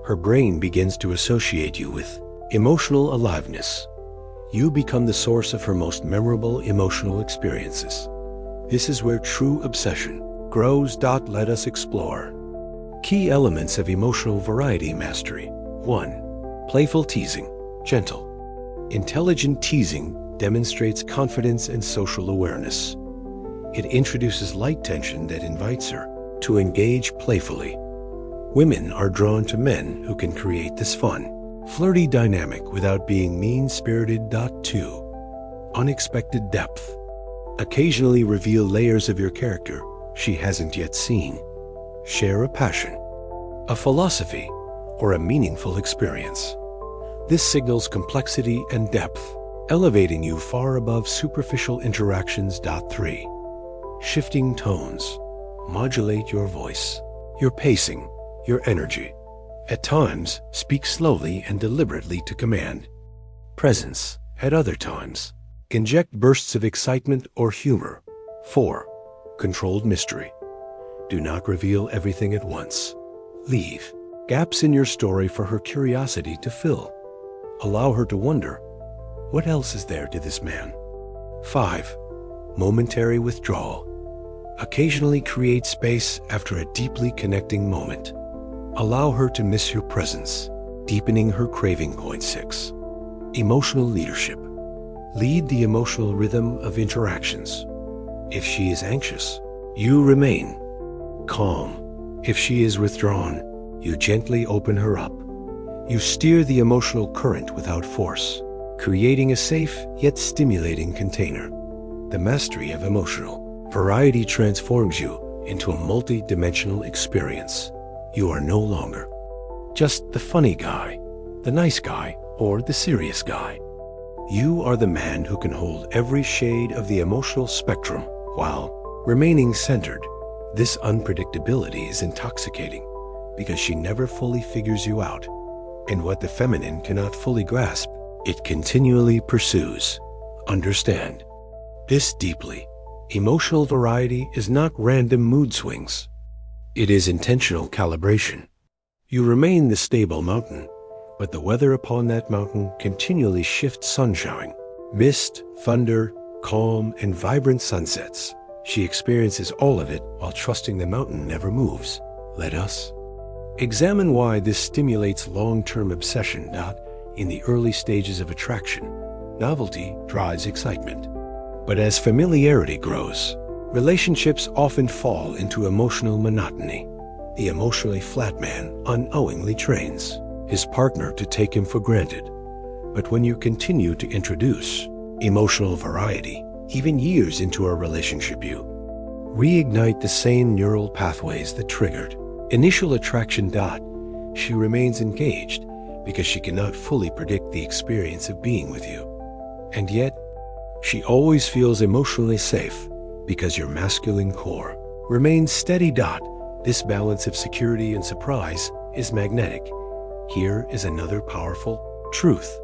Her brain begins to associate you with emotional aliveness. You become the source of her most memorable emotional experiences. This is where true obsession grows. Let us explore key elements of emotional variety mastery. 1. Playful teasing. Gentle. Intelligent teasing demonstrates confidence and social awareness. It introduces light tension that invites her to engage playfully. Women are drawn to men who can create this fun, flirty dynamic without being mean-spirited. 2. Unexpected depth. Occasionally reveal layers of your character she hasn't yet seen. Share a passion, a philosophy, or a meaningful experience. This signals complexity and depth, elevating you far above superficial interactions. 3. Shifting tones. Modulate your voice, your pacing, your energy. At times, speak slowly and deliberately to command presence. At other times, inject bursts of excitement or humor. 4. Controlled mystery. Do not reveal everything at once. Leave gaps in your story for her curiosity to fill. Allow her to wonder, what else is there to this man? 5. Momentary withdrawal. Occasionally create space after a deeply connecting moment. Allow her to miss your presence, deepening her craving. 6. Emotional leadership. Lead the emotional rhythm of interactions. If she is anxious, you remain calm. If she is withdrawn, you gently open her up. You steer the emotional current without force, creating a safe yet stimulating container. The mastery of emotional variety transforms you into a multi-dimensional experience. You are no longer just the funny guy, the nice guy, or the serious guy. You are the man who can hold every shade of the emotional spectrum while remaining centered. This unpredictability is intoxicating because she never fully figures you out. And what the feminine cannot fully grasp, it continually pursues. Understand this deeply. Emotional variety is not random mood swings. It is intentional calibration. You remain the stable mountain, but the weather upon that mountain continually shifts. Sunshine, mist, thunder, calm, and vibrant sunsets. She experiences all of it while trusting the mountain never moves. Let us examine why this stimulates long-term obsession. In the early stages of attraction, novelty drives excitement. But as familiarity grows, relationships often fall into emotional monotony. The emotionally flat man unknowingly trains his partner to take him for granted. But when you continue to introduce emotional variety, even years into a relationship, you reignite the same neural pathways that triggered initial attraction. She remains engaged because she cannot fully predict the experience of being with you. And yet, she always feels emotionally safe because your masculine core remains steady. This balance of security and surprise is magnetic. Here is another powerful truth.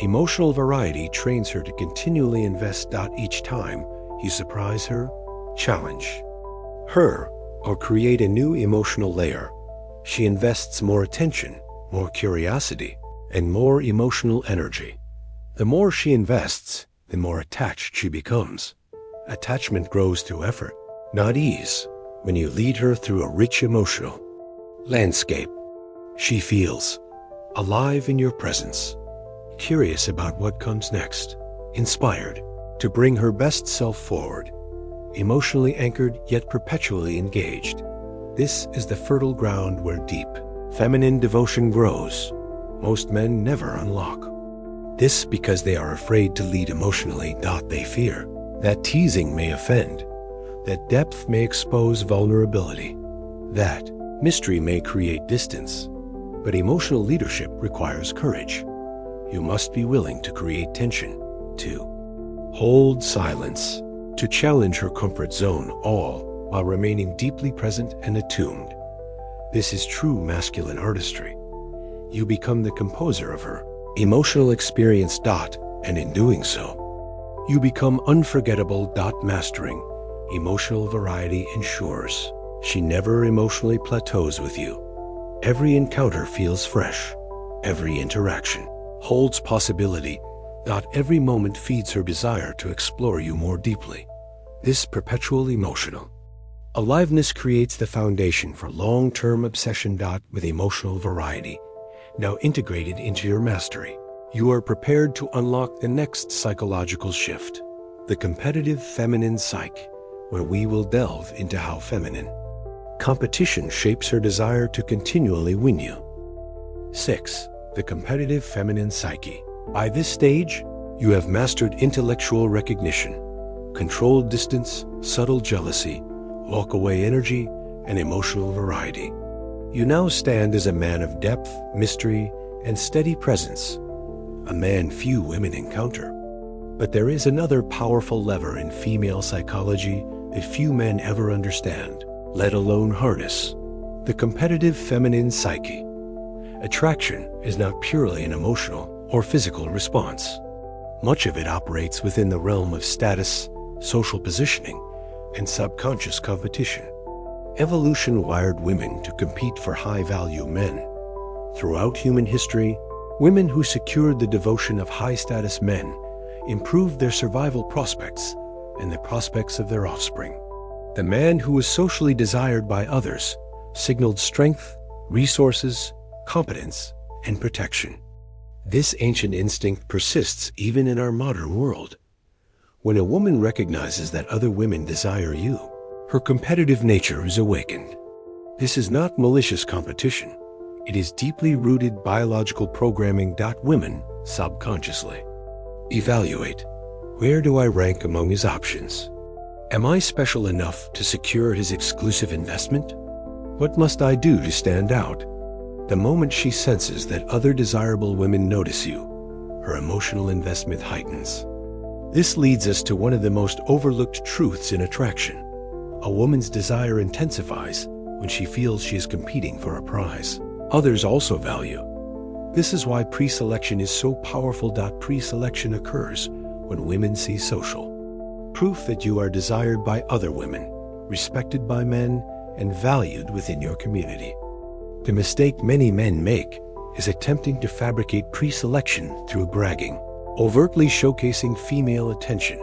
Emotional variety trains her to continually invest. Each time you surprise her, challenge her, or create a new emotional layer, she invests more attention, more curiosity, and more emotional energy. The more she invests, the more attached she becomes. Attachment grows through effort, not ease. When you lead her through a rich emotional landscape, she feels alive in your presence, curious about what comes next, inspired to bring her best self forward, emotionally anchored yet perpetually engaged. This is the fertile ground where deep, feminine devotion grows. Most men never unlock this because they are afraid to lead emotionally. They fear that teasing may offend, that depth may expose vulnerability, that mystery may create distance. But emotional leadership requires courage. You must be willing to create tension, to hold silence, to challenge her comfort zone, all while remaining deeply present and attuned. This is true masculine artistry. You become the composer of her emotional experience. And in doing so, you become unforgettable. Mastering emotional variety ensures she never emotionally plateaus with you. Every encounter feels fresh. Every interaction holds possibility. Every moment feeds her desire to explore you more deeply. This perpetual emotional aliveness creates the foundation for long-term obsession. With emotional variety now integrated into your mastery, you are prepared to unlock the next psychological shift, the competitive feminine psyche, where we will delve into how feminine competition shapes her desire to continually win you. 6. The competitive feminine psyche. By this stage, you have mastered intellectual recognition, controlled distance, subtle jealousy, walk-away energy, and emotional variety. You now stand as a man of depth, mystery, and steady presence, a man few women encounter. But there is another powerful lever in female psychology that few men ever understand, let alone harness: the competitive feminine psyche. Attraction is not purely an emotional or physical response. Much of it operates within the realm of status, social positioning, and subconscious competition. Evolution wired women to compete for high-value men. Throughout human history, women who secured the devotion of high-status men improved their survival prospects and the prospects of their offspring. The man who was socially desired by others signaled strength, resources, competence, and protection. This ancient instinct persists even in our modern world. When a woman recognizes that other women desire you, her competitive nature is awakened. This is not malicious competition. It is deeply rooted biological programming. Women subconsciously evaluate: where do I rank among his options? Am I special enough to secure his exclusive investment? What must I do to stand out? The moment she senses that other desirable women notice you, her emotional investment heightens. This leads us to one of the most overlooked truths in attraction. A woman's desire intensifies when she feels she is competing for a prize others also value. This is why pre-selection is so powerful. Pre-selection occurs when women see social proof that you are desired by other women, respected by men, and valued within your community. The mistake many men make is attempting to fabricate pre-selection through bragging, overtly showcasing female attention,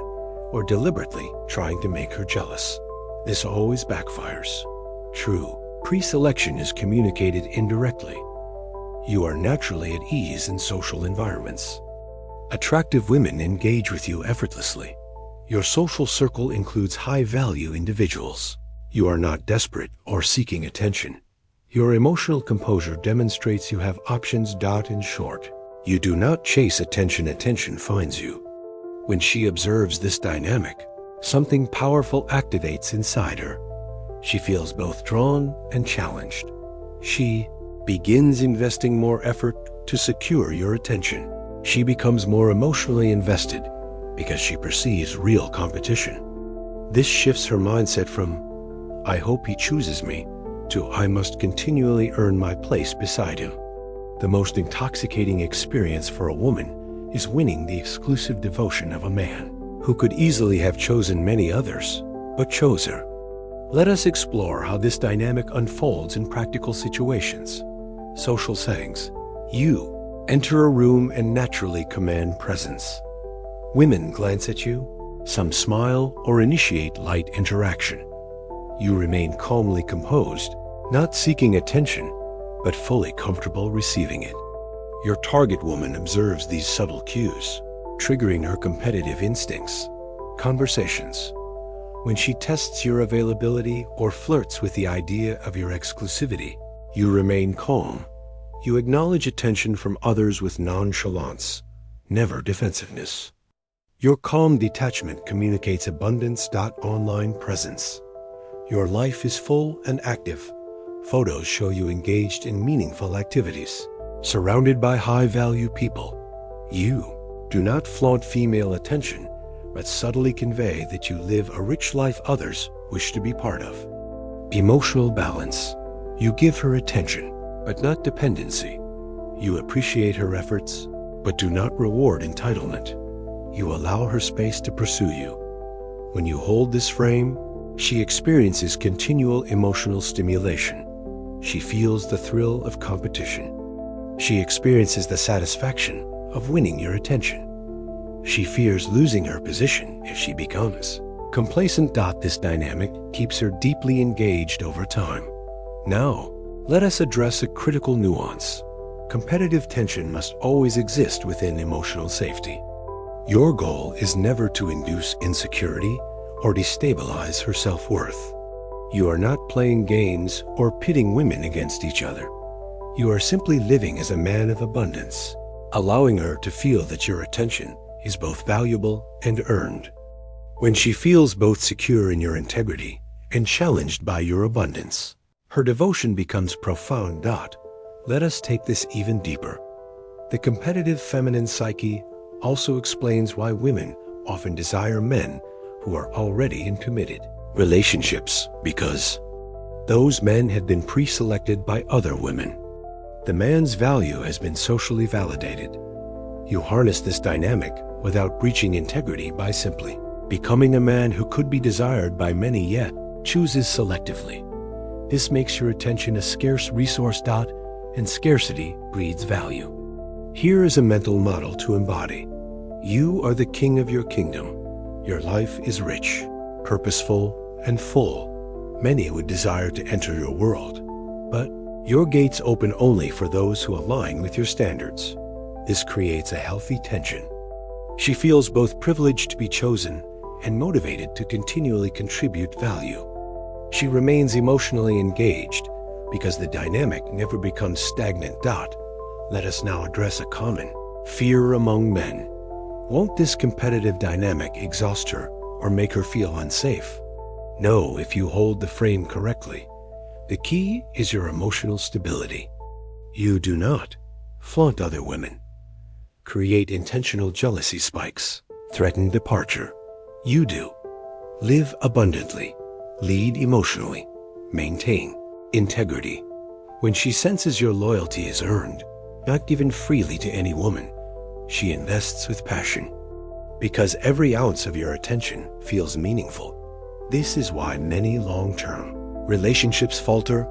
or deliberately trying to make her jealous. This always backfires. True pre-selection is communicated indirectly. You are naturally at ease in social environments. Attractive women engage with you effortlessly. Your social circle includes high-value individuals. You are not desperate or seeking attention. Your emotional composure demonstrates you have options. In short, you do not chase attention, attention finds you. When she observes this dynamic, something powerful activates inside her. She feels both drawn and challenged. She begins investing more effort to secure your attention. She becomes more emotionally invested because she perceives real competition. This shifts her mindset from, "I hope he chooses me," to "I must continually earn my place beside him." The most intoxicating experience for a woman is winning the exclusive devotion of a man who could easily have chosen many others, but chose her. Let us explore how this dynamic unfolds in practical situations. Social settings. You enter a room and naturally command presence. Women glance at you, some smile or initiate light interaction. You remain calmly composed, not seeking attention, but fully comfortable receiving it. Your target woman observes these subtle cues, triggering her competitive instincts. Conversations. When she tests your availability or flirts with the idea of your exclusivity, you remain calm. You acknowledge attention from others with nonchalance, never defensiveness. Your calm detachment communicates abundance. Online presence. Your life is full and active, Photos show you engaged in meaningful activities, surrounded by high-value people. You do not flaunt female attention, but subtly convey that you live a rich life others wish to be part of. Emotional balance. You give her attention, but not dependency. You appreciate her efforts, but do not reward entitlement. You allow her space to pursue you. When you hold this frame, she experiences continual emotional stimulation. She feels the thrill of competition. She experiences the satisfaction of winning your attention. She fears losing her position if she becomes complacent. This dynamic keeps her deeply engaged over time. Now, let us address a critical nuance. Competitive tension must always exist within emotional safety. Your goal is never to induce insecurity or destabilize her self-worth. You are not playing games or pitting women against each other. You are simply living as a man of abundance, allowing her to feel that your attention is both valuable and earned. When she feels both secure in your integrity and challenged by your abundance, her devotion becomes profound. Let us take this even deeper. The competitive feminine psyche also explains why women often desire men who are already in committed relationships, because those men have been pre-selected by other women. The man's value has been socially validated. You harness this dynamic without breaching integrity by simply becoming a man who could be desired by many yet chooses selectively. This makes your attention a scarce resource. And scarcity breeds value. Here is a mental model to embody. You are the king of your kingdom. Your life is rich, purposeful, and full. Many would desire to enter your world, but your gates open only for those who align with your standards. This creates a healthy tension. She feels both privileged to be chosen and motivated to continually contribute value. She remains emotionally engaged because the dynamic never becomes stagnant. Let us now address a common fear among men. Won't this competitive dynamic exhaust her or make her feel unsafe? No, if you hold the frame correctly. The key is your emotional stability. You do not flaunt other women, create intentional jealousy spikes, threaten departure. You do live abundantly, lead emotionally, maintain integrity. When she senses your loyalty is earned, not given freely to any woman, she invests with passion. Because every ounce of your attention feels meaningful. This is why many long-term relationships falter.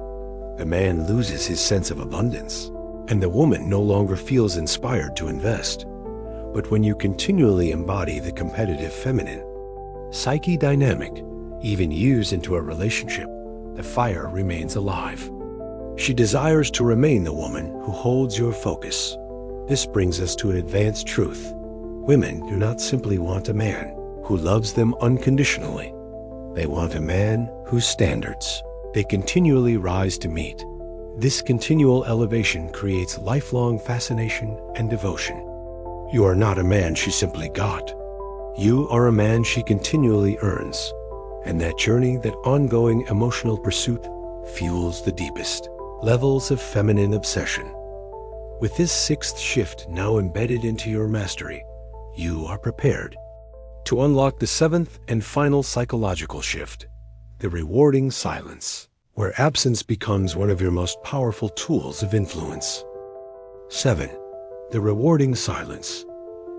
The man loses his sense of abundance, and the woman no longer feels inspired to invest. But when you continually embody the competitive feminine psyche dynamic, even years into a relationship, the fire remains alive. She desires to remain the woman who holds your focus. This brings us to an advanced truth. Women do not simply want a man who loves them unconditionally. They want a man whose standards they continually rise to meet. This continual elevation creates lifelong fascination and devotion. You are not a man she simply got. You are a man she continually earns. And that journey, that ongoing emotional pursuit, fuels the deepest levels of feminine obsession. With this sixth shift now embedded into your mastery, you are prepared to unlock the seventh and final psychological shift, the rewarding silence, where absence becomes one of your most powerful tools of influence. 7. The rewarding silence.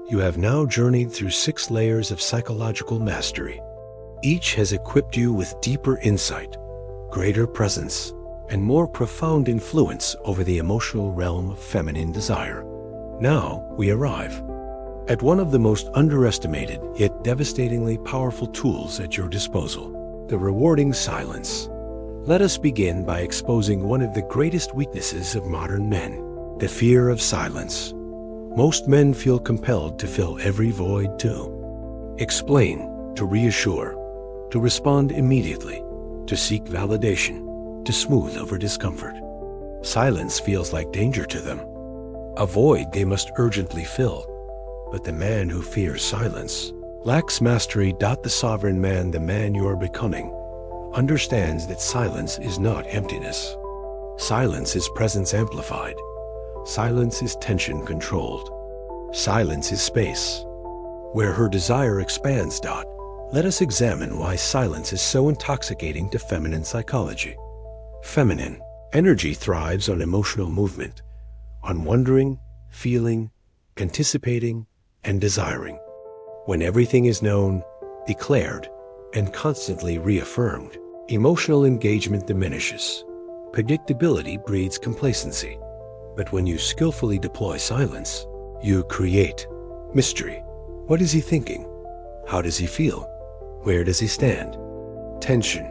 You have now journeyed through 6 layers of psychological mastery. Each has equipped you with deeper insight, greater presence, and more profound influence over the emotional realm of feminine desire. Now we arrive at one of the most underestimated yet devastatingly powerful tools at your disposal, the rewarding silence. Let us begin by exposing one of the greatest weaknesses of modern men, the fear of silence. Most men feel compelled to fill every void, to explain, to reassure, to respond immediately, to seek validation, to smooth over discomfort. Silence feels like danger to them, a void they must urgently fill. But the man who fears silence lacks mastery. The sovereign man, the man you are becoming, understands that silence is not emptiness. Silence is presence amplified. Silence is tension controlled. Silence is space, where her desire expands. Let us examine why silence is so intoxicating to feminine psychology. Feminine energy thrives on emotional movement, on wondering, feeling, anticipating, and desiring. When everything is known, declared, and constantly reaffirmed, emotional engagement diminishes. Predictability breeds complacency. But when you skillfully deploy silence, you create mystery. What is he thinking? How does he feel? Where does he stand? Tension,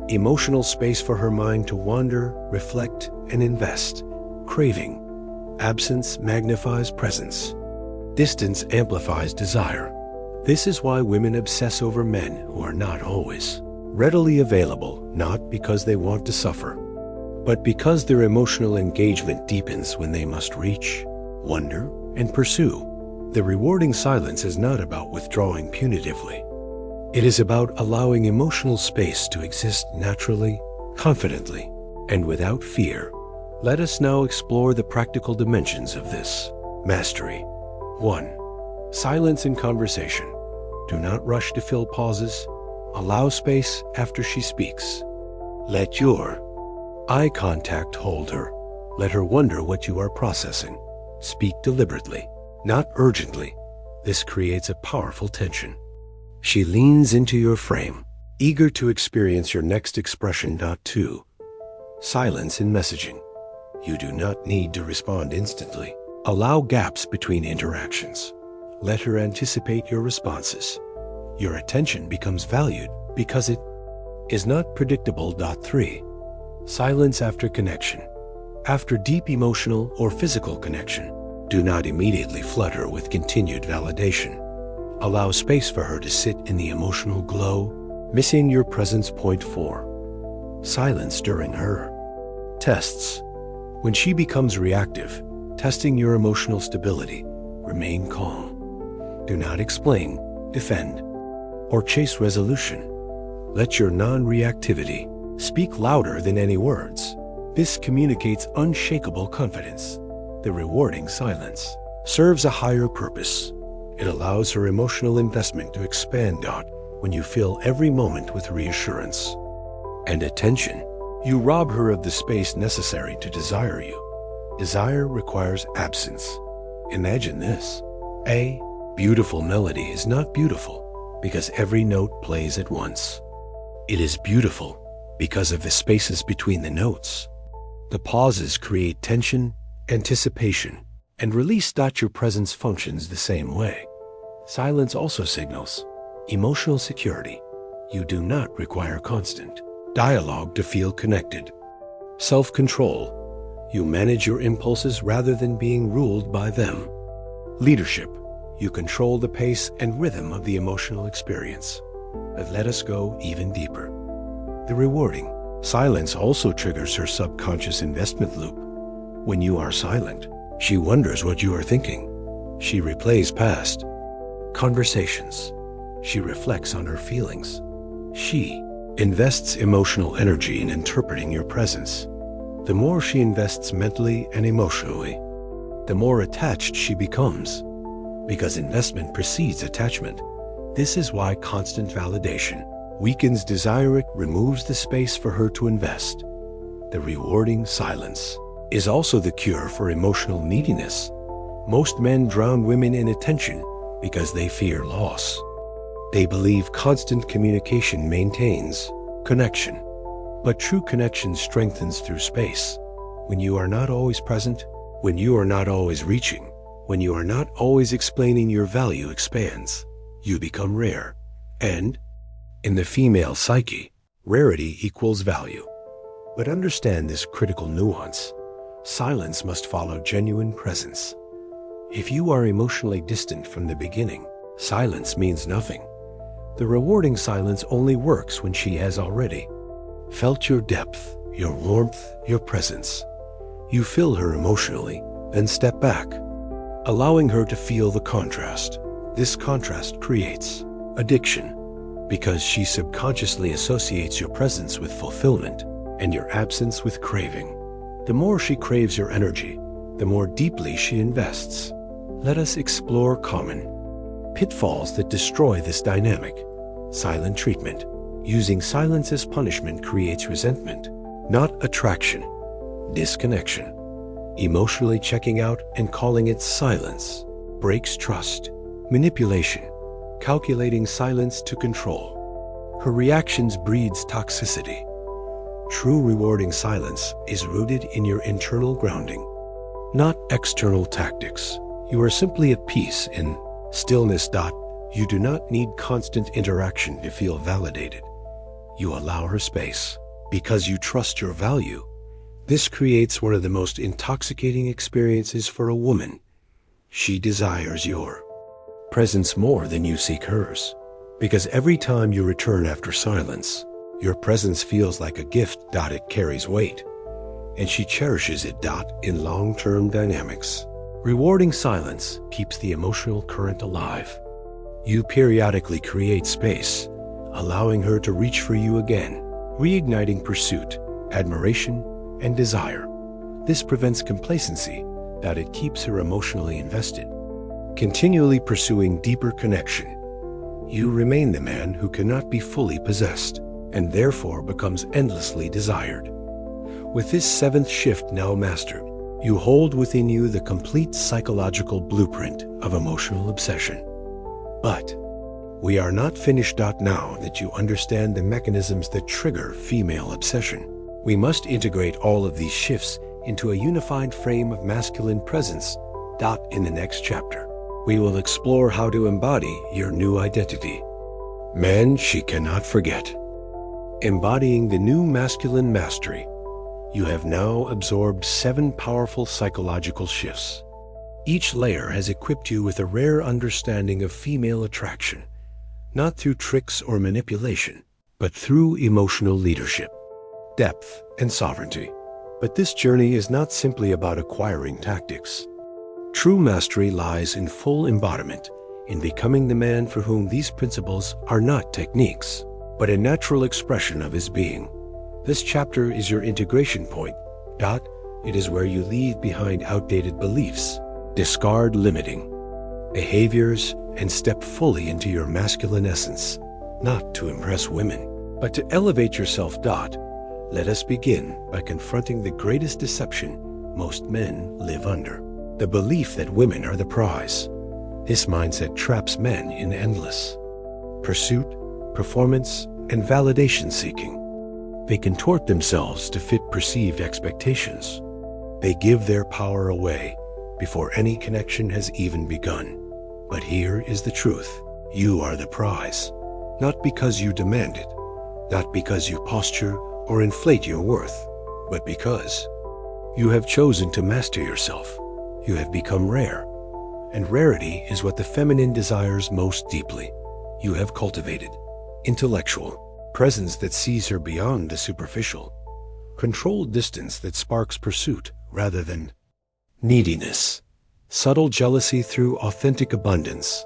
emotional space for her mind to wander, reflect, and invest. Craving, absence magnifies presence. Distance amplifies desire. This is why women obsess over men who are not always readily available, not because they want to suffer, but because their emotional engagement deepens when they must reach, wonder, and pursue. The rewarding silence is not about withdrawing punitively. It is about allowing emotional space to exist naturally, confidently, and without fear. Let us now explore the practical dimensions of this mastery. 1. Silence in conversation. Do not rush to fill pauses. Allow space after she speaks. Let your eye contact hold her. Let her wonder what you are processing. Speak deliberately, not urgently. This creates a powerful tension. She leans into your frame, eager to experience your next expression. 2. Silence in messaging. You do not need to respond instantly. Allow gaps between interactions. Let her anticipate your responses. Your attention becomes valued because it is not predictable. 3. Silence after connection. After deep emotional or physical connection, do not immediately flood her with continued validation. Allow space for her to sit in the emotional glow, missing your presence. 4. Silence during her tests. When she becomes reactive, testing your emotional stability, remain calm. Do not explain, defend, or chase resolution. Let your non-reactivity speak louder than any words. This communicates unshakable confidence. The rewarding silence serves a higher purpose. It allows her emotional investment to expand. When you fill every moment with reassurance and attention, you rob her of the space necessary to desire you. Desire requires absence. Imagine this. A beautiful melody is not beautiful because every note plays at once. It is beautiful because of the spaces between the notes. The pauses create tension, anticipation, and release. Your presence functions the same way. Silence also signals emotional security. You do not require constant dialogue to feel connected. Self-control. You manage your impulses rather than being ruled by them. Leadership. You control the pace and rhythm of the emotional experience. But let us go even deeper. The rewarding silence also triggers her subconscious investment loop. When you are silent, she wonders what you are thinking. She replays past conversations. She reflects on her feelings. She invests emotional energy in interpreting your presence. The more she invests mentally and emotionally, the more attached she becomes, because investment precedes attachment. This is why constant validation weakens desire. It removes the space for her to invest. The rewarding silence is also the cure for emotional neediness. Most men drown women in attention because they fear loss. They believe constant communication maintains connection. But true connection strengthens through space. When you are not always present, when you are not always reaching, when you are not always explaining, your value expands. You become rare. And in the female psyche, rarity equals value. But understand this critical nuance. Silence must follow genuine presence. If you are emotionally distant from the beginning, silence means nothing. The rewarding silence only works when she has already felt your depth, your warmth, your presence. You fill her emotionally, then step back, allowing her to feel the contrast. This contrast creates addiction because she subconsciously associates your presence with fulfillment and your absence with craving. The more she craves your energy, the more deeply she invests. Let us explore common pitfalls that destroy this dynamic. Silent treatment. Using silence as punishment creates resentment, not attraction. Disconnection. Emotionally checking out and calling it silence breaks trust. Manipulation. Calculating silence to control. Her reactions breeds toxicity. True rewarding silence is rooted in your internal grounding, not external tactics. You are simply at peace in stillness. You do not need constant interaction to feel validated. You allow her space because you trust your value. This creates one of the most intoxicating experiences for a woman. She desires your presence more than you seek hers, because every time you return after silence, your presence feels like a gift. It carries weight, and she cherishes it. In long-term dynamics, rewarding silence keeps the emotional current alive. You periodically create space, allowing her to reach for you again, reigniting pursuit, admiration, and desire. This prevents complacency. It keeps her emotionally invested, continually pursuing deeper connection. You remain the man who cannot be fully possessed, and therefore becomes endlessly desired. With this seventh shift now mastered, you hold within you the complete psychological blueprint of emotional obsession. But we are not finished. Now that you understand the mechanisms that trigger female obsession, we must integrate all of these shifts into a unified frame of masculine presence. In the next chapter, we will explore how to embody your new identity. Man she cannot forget. Embodying the new masculine mastery, you have now absorbed 7 powerful psychological shifts. Each layer has equipped you with a rare understanding of female attraction, not through tricks or manipulation, but through emotional leadership, depth, and sovereignty. But this journey is not simply about acquiring tactics. True mastery lies in full embodiment, in becoming the man for whom these principles are not techniques, but a natural expression of his being. This chapter is your integration point. It is where you leave behind outdated beliefs, discard limiting behaviors, and step fully into your masculine essence, not to impress women, but to elevate yourself. Let us begin by confronting the greatest deception most men live under: the belief that women are the prize. This mindset traps men in endless pursuit, performance, and validation seeking. They contort themselves to fit perceived expectations. They give their power away before any connection has even begun. But here is the truth. You are the prize, not because you demand it, not because you posture or inflate your worth, but because you have chosen to master yourself. You have become rare, and rarity is what the feminine desires most deeply. You have cultivated intellectual presence that sees her beyond the superficial, controlled distance that sparks pursuit rather than neediness, subtle jealousy through authentic abundance,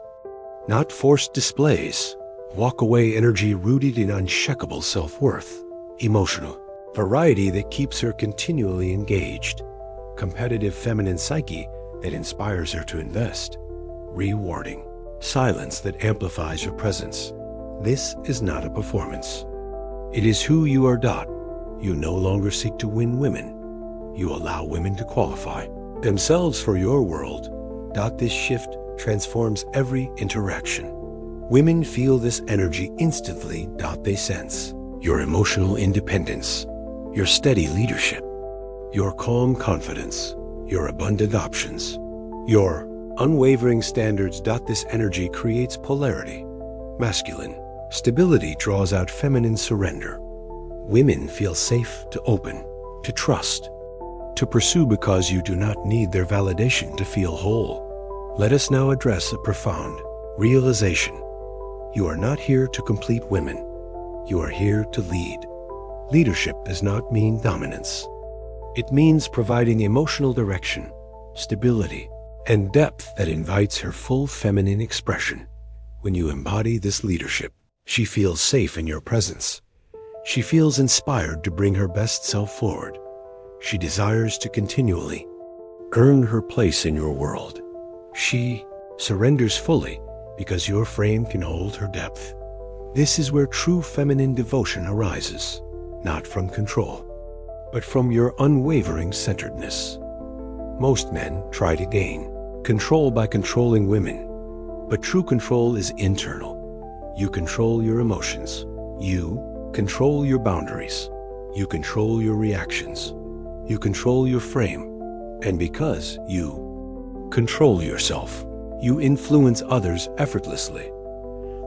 not forced displays, walk away energy rooted in unshakable self-worth, emotional variety that keeps her continually engaged, competitive feminine psyche that inspires her to invest, rewarding silence that amplifies your presence. This is not a performance. It is who you are. You no longer seek to win women. You allow women to qualify themselves for your world. This shift transforms every interaction. Women feel this energy instantly. They sense your emotional independence, your steady leadership, your calm confidence, your abundant options, your unwavering standards. This energy creates polarity. Masculine stability draws out feminine surrender. Women feel safe to open, to trust, to pursue because you do not need their validation to feel whole. Let us now address a profound realization. You are not here to complete women. You are here to lead. Leadership does not mean dominance. It means providing emotional direction, stability, and depth that invites her full feminine expression. When you embody this leadership, she feels safe in your presence. She feels inspired to bring her best self forward. She desires to continually earn her place in your world. She surrenders fully because your frame can hold her depth. This is where true feminine devotion arises, not from control, but from your unwavering centeredness. Most men try to gain control by controlling women, but true control is internal. You control your emotions. You control your boundaries. You control your reactions. You control your frame. And because you control yourself, you influence others effortlessly.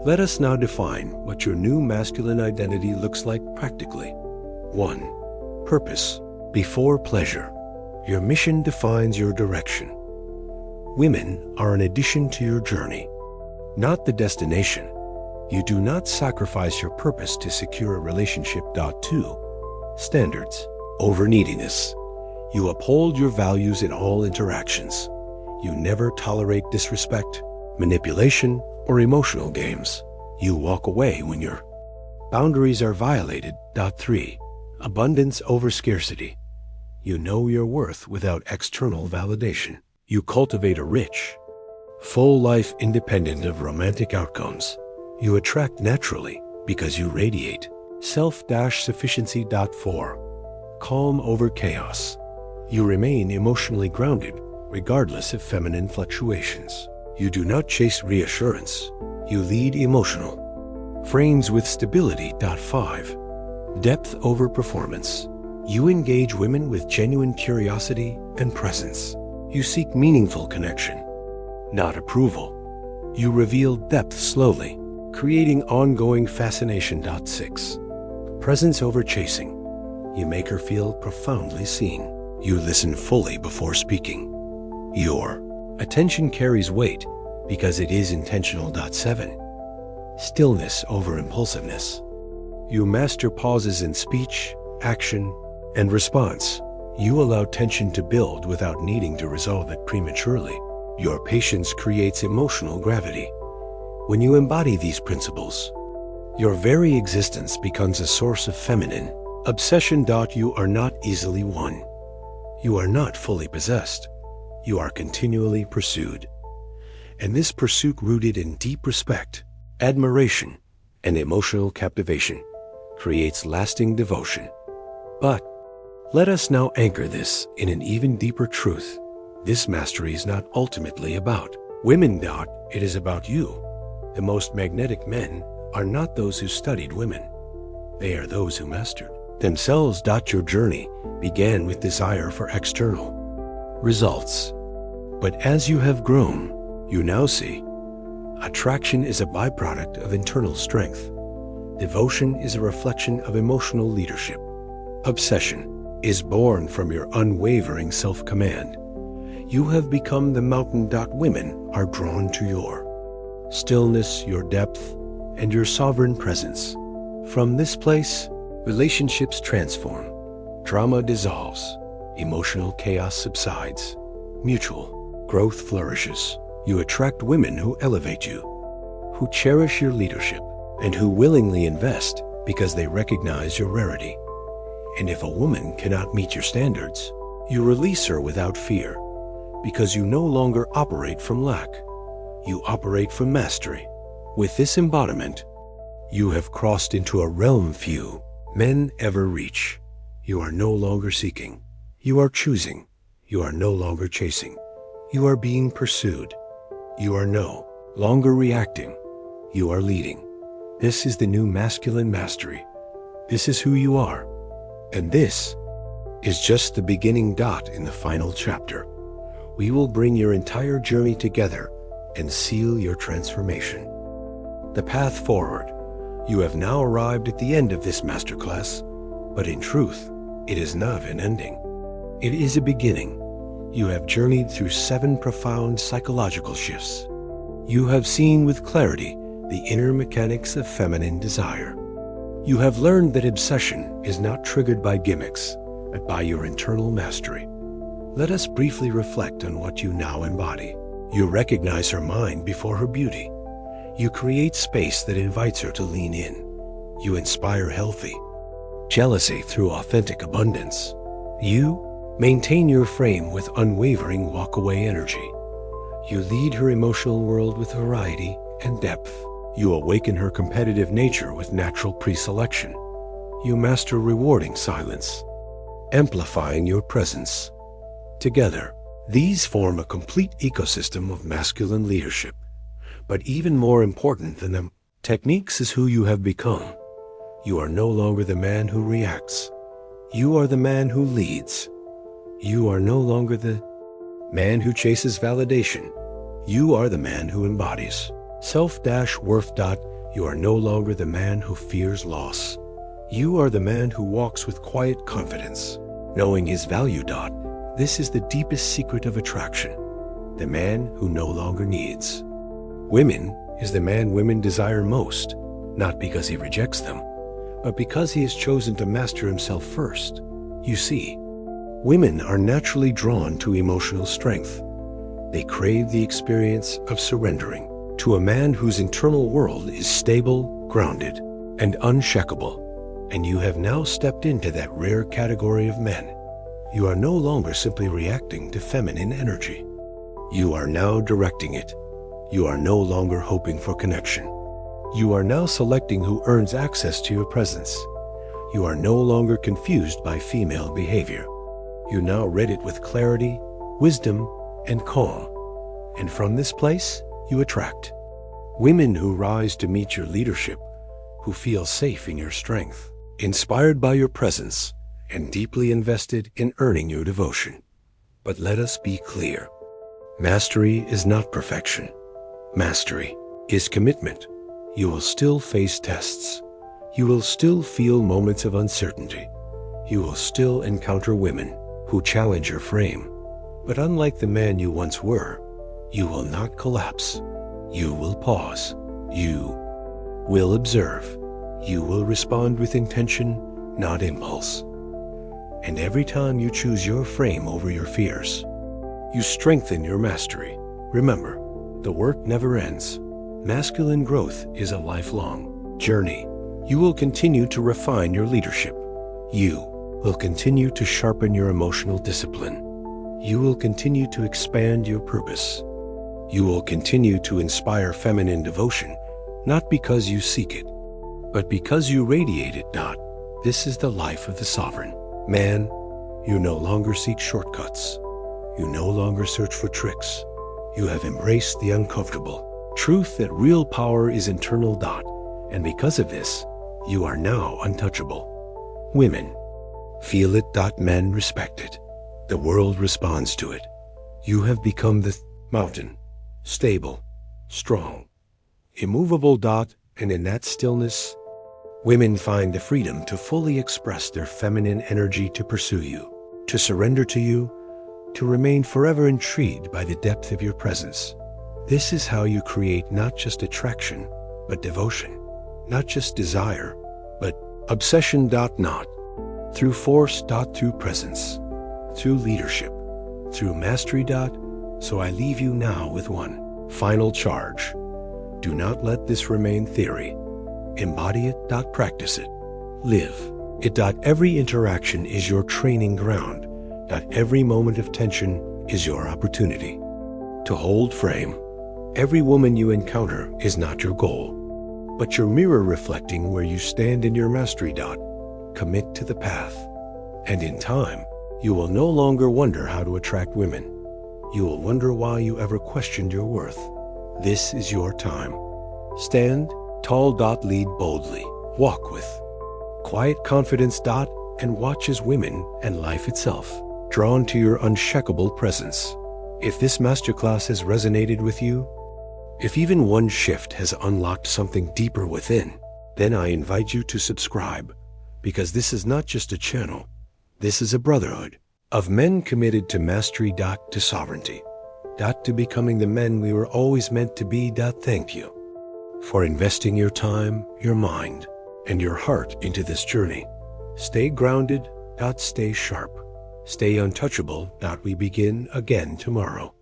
Let us now define what your new masculine identity looks like practically. 1. Purpose before pleasure. Your mission defines your direction. Women are an addition to your journey, not the destination. You do not sacrifice your purpose to secure a relationship. 2. Standards over neediness. You uphold your values in all interactions. You never tolerate disrespect, manipulation, or emotional games. You walk away when your boundaries are violated. 3. Abundance over scarcity. You know your worth without external validation. You cultivate a rich, full life independent of romantic outcomes. You attract naturally because you radiate self-sufficiency. 4. Calm over chaos. You remain emotionally grounded regardless of feminine fluctuations. You do not chase reassurance. You lead emotional frames with stability. 5. Depth over performance. You engage women with genuine curiosity and presence. You seek meaningful connection, not approval. You reveal depth slowly, creating ongoing fascination. 6. Presence over chasing. You make her feel profoundly seen. You listen fully before speaking. Your attention carries weight because it is intentional. 7. Stillness over impulsiveness. You master pauses in speech, action, and response. You allow tension to build without needing to resolve it prematurely. Your patience creates emotional gravity. When you embody these principles, your very existence becomes a source of feminine obsession. You are not easily won. You are not fully possessed. You are continually pursued. And this pursuit, rooted in deep respect, admiration, and emotional captivation, creates lasting devotion. But let us now anchor this in an even deeper truth. This mastery is not ultimately about women. It is about you. The most magnetic men are not those who studied women. They are those who mastered themselves. Your journey began with desire for external results. But as you have grown, you now see attraction is a byproduct of internal strength. Devotion is a reflection of emotional leadership. Obsession is born from your unwavering self-command. You have become the mountain. Women are drawn to your stillness, your depth, and your sovereign presence. From this place, relationships transform. Drama dissolves. Emotional chaos subsides. Mutual growth flourishes. You attract women who elevate you, who cherish your leadership, and who willingly invest because they recognize your rarity. And if a woman cannot meet your standards, you release her without fear, because you no longer operate from lack. You operate from mastery. With this embodiment, you have crossed into a realm few men ever reach. You are no longer seeking. You are choosing. You are no longer chasing. You are being pursued. You are no longer reacting. You are leading. This is the new masculine mastery. This is who you are. And this is just the beginning. In the final chapter, we will bring your entire journey together and seal your transformation. The path forward. You have now arrived at the end of this masterclass, but in truth, it is not an ending. It is a beginning. You have journeyed through 7 profound psychological shifts. You have seen with clarity the inner mechanics of feminine desire. You have learned that obsession is not triggered by gimmicks, but by your internal mastery. Let us briefly reflect on what you now embody. You recognize her mind before her beauty. You create space that invites her to lean in. You inspire healthy jealousy through authentic abundance. You maintain your frame with unwavering walk-away energy. You lead her emotional world with variety and depth. You awaken her competitive nature with natural pre-selection. You master rewarding silence, amplifying your presence. Together, these form a complete ecosystem of masculine leadership. But even more important than the techniques is who you have become. You are no longer the man who reacts. You are the man who leads. You are no longer the man who chases validation. You are the man who embodies self-worth. You are no longer the man who fears loss. You are the man who walks with quiet confidence, knowing his value. This is the deepest secret of attraction. The man who no longer needs women is the man women desire most, not because he rejects them, but because he has chosen to master himself first. You see, women are naturally drawn to emotional strength. They crave the experience of surrendering to a man whose internal world is stable, grounded, and unshakable. And you have now stepped into that rare category of men. You are no longer simply reacting to feminine energy. You are now directing it. You are no longer hoping for connection. You are now selecting who earns access to your presence. You are no longer confused by female behavior. You now read it with clarity, wisdom, and calm. And from this place, you attract women who rise to meet your leadership, who feel safe in your strength, inspired by your presence, and deeply invested in earning your devotion. But let us be clear. Mastery is not perfection. Mastery is commitment. You will still face tests. You will still feel moments of uncertainty. You will still encounter women who challenge your frame. But unlike the man you once were, you will not collapse. You will pause. You will observe. You will respond with intention, not impulse. And every time you choose your frame over your fears, you strengthen your mastery. Remember, the work never ends. Masculine growth is a lifelong journey. You will continue to refine your leadership. You will continue to sharpen your emotional discipline. You will continue to expand your purpose. You will continue to inspire feminine devotion, not because you seek it, but because you radiate it. This is the life of the sovereign. Man, you no longer seek shortcuts. You no longer search for tricks. You have embraced the uncomfortable truth that real power is internal. And because of this, you are now untouchable. Women feel it. Men respect it. The world responds to it. You have become the mountain, stable, strong, immovable. And in that stillness, women find the freedom to fully express their feminine energy, to pursue you, to surrender to you, to remain forever intrigued by the depth of your presence. This is how you create not just attraction, but devotion, not just desire, but obsession. Not through force. Through presence, through leadership, through mastery. So I leave you now with one final charge. Do not let this remain theory. Embody it. Practice it. Live it. Every interaction is your training ground. Every moment of tension is your opportunity to hold frame. Every woman you encounter is not your goal, but your mirror reflecting where you stand in your mastery. Commit to the path, and in time, you will no longer wonder how to attract women. You will wonder why you ever questioned your worth. This is your time. Stand tall. Lead boldly. Walk with quiet confidence. And watch as women and life itself drawn to your unshakable presence. If this masterclass has resonated with you, if even one shift has unlocked something deeper within, then I invite you to subscribe, because this is not just a channel. This is a brotherhood of men committed to mastery. To sovereignty. To becoming the men we were always meant to be. Thank you for investing your time, your mind, and your heart into this journey. Stay grounded. Stay sharp. Stay untouchable. We begin again tomorrow.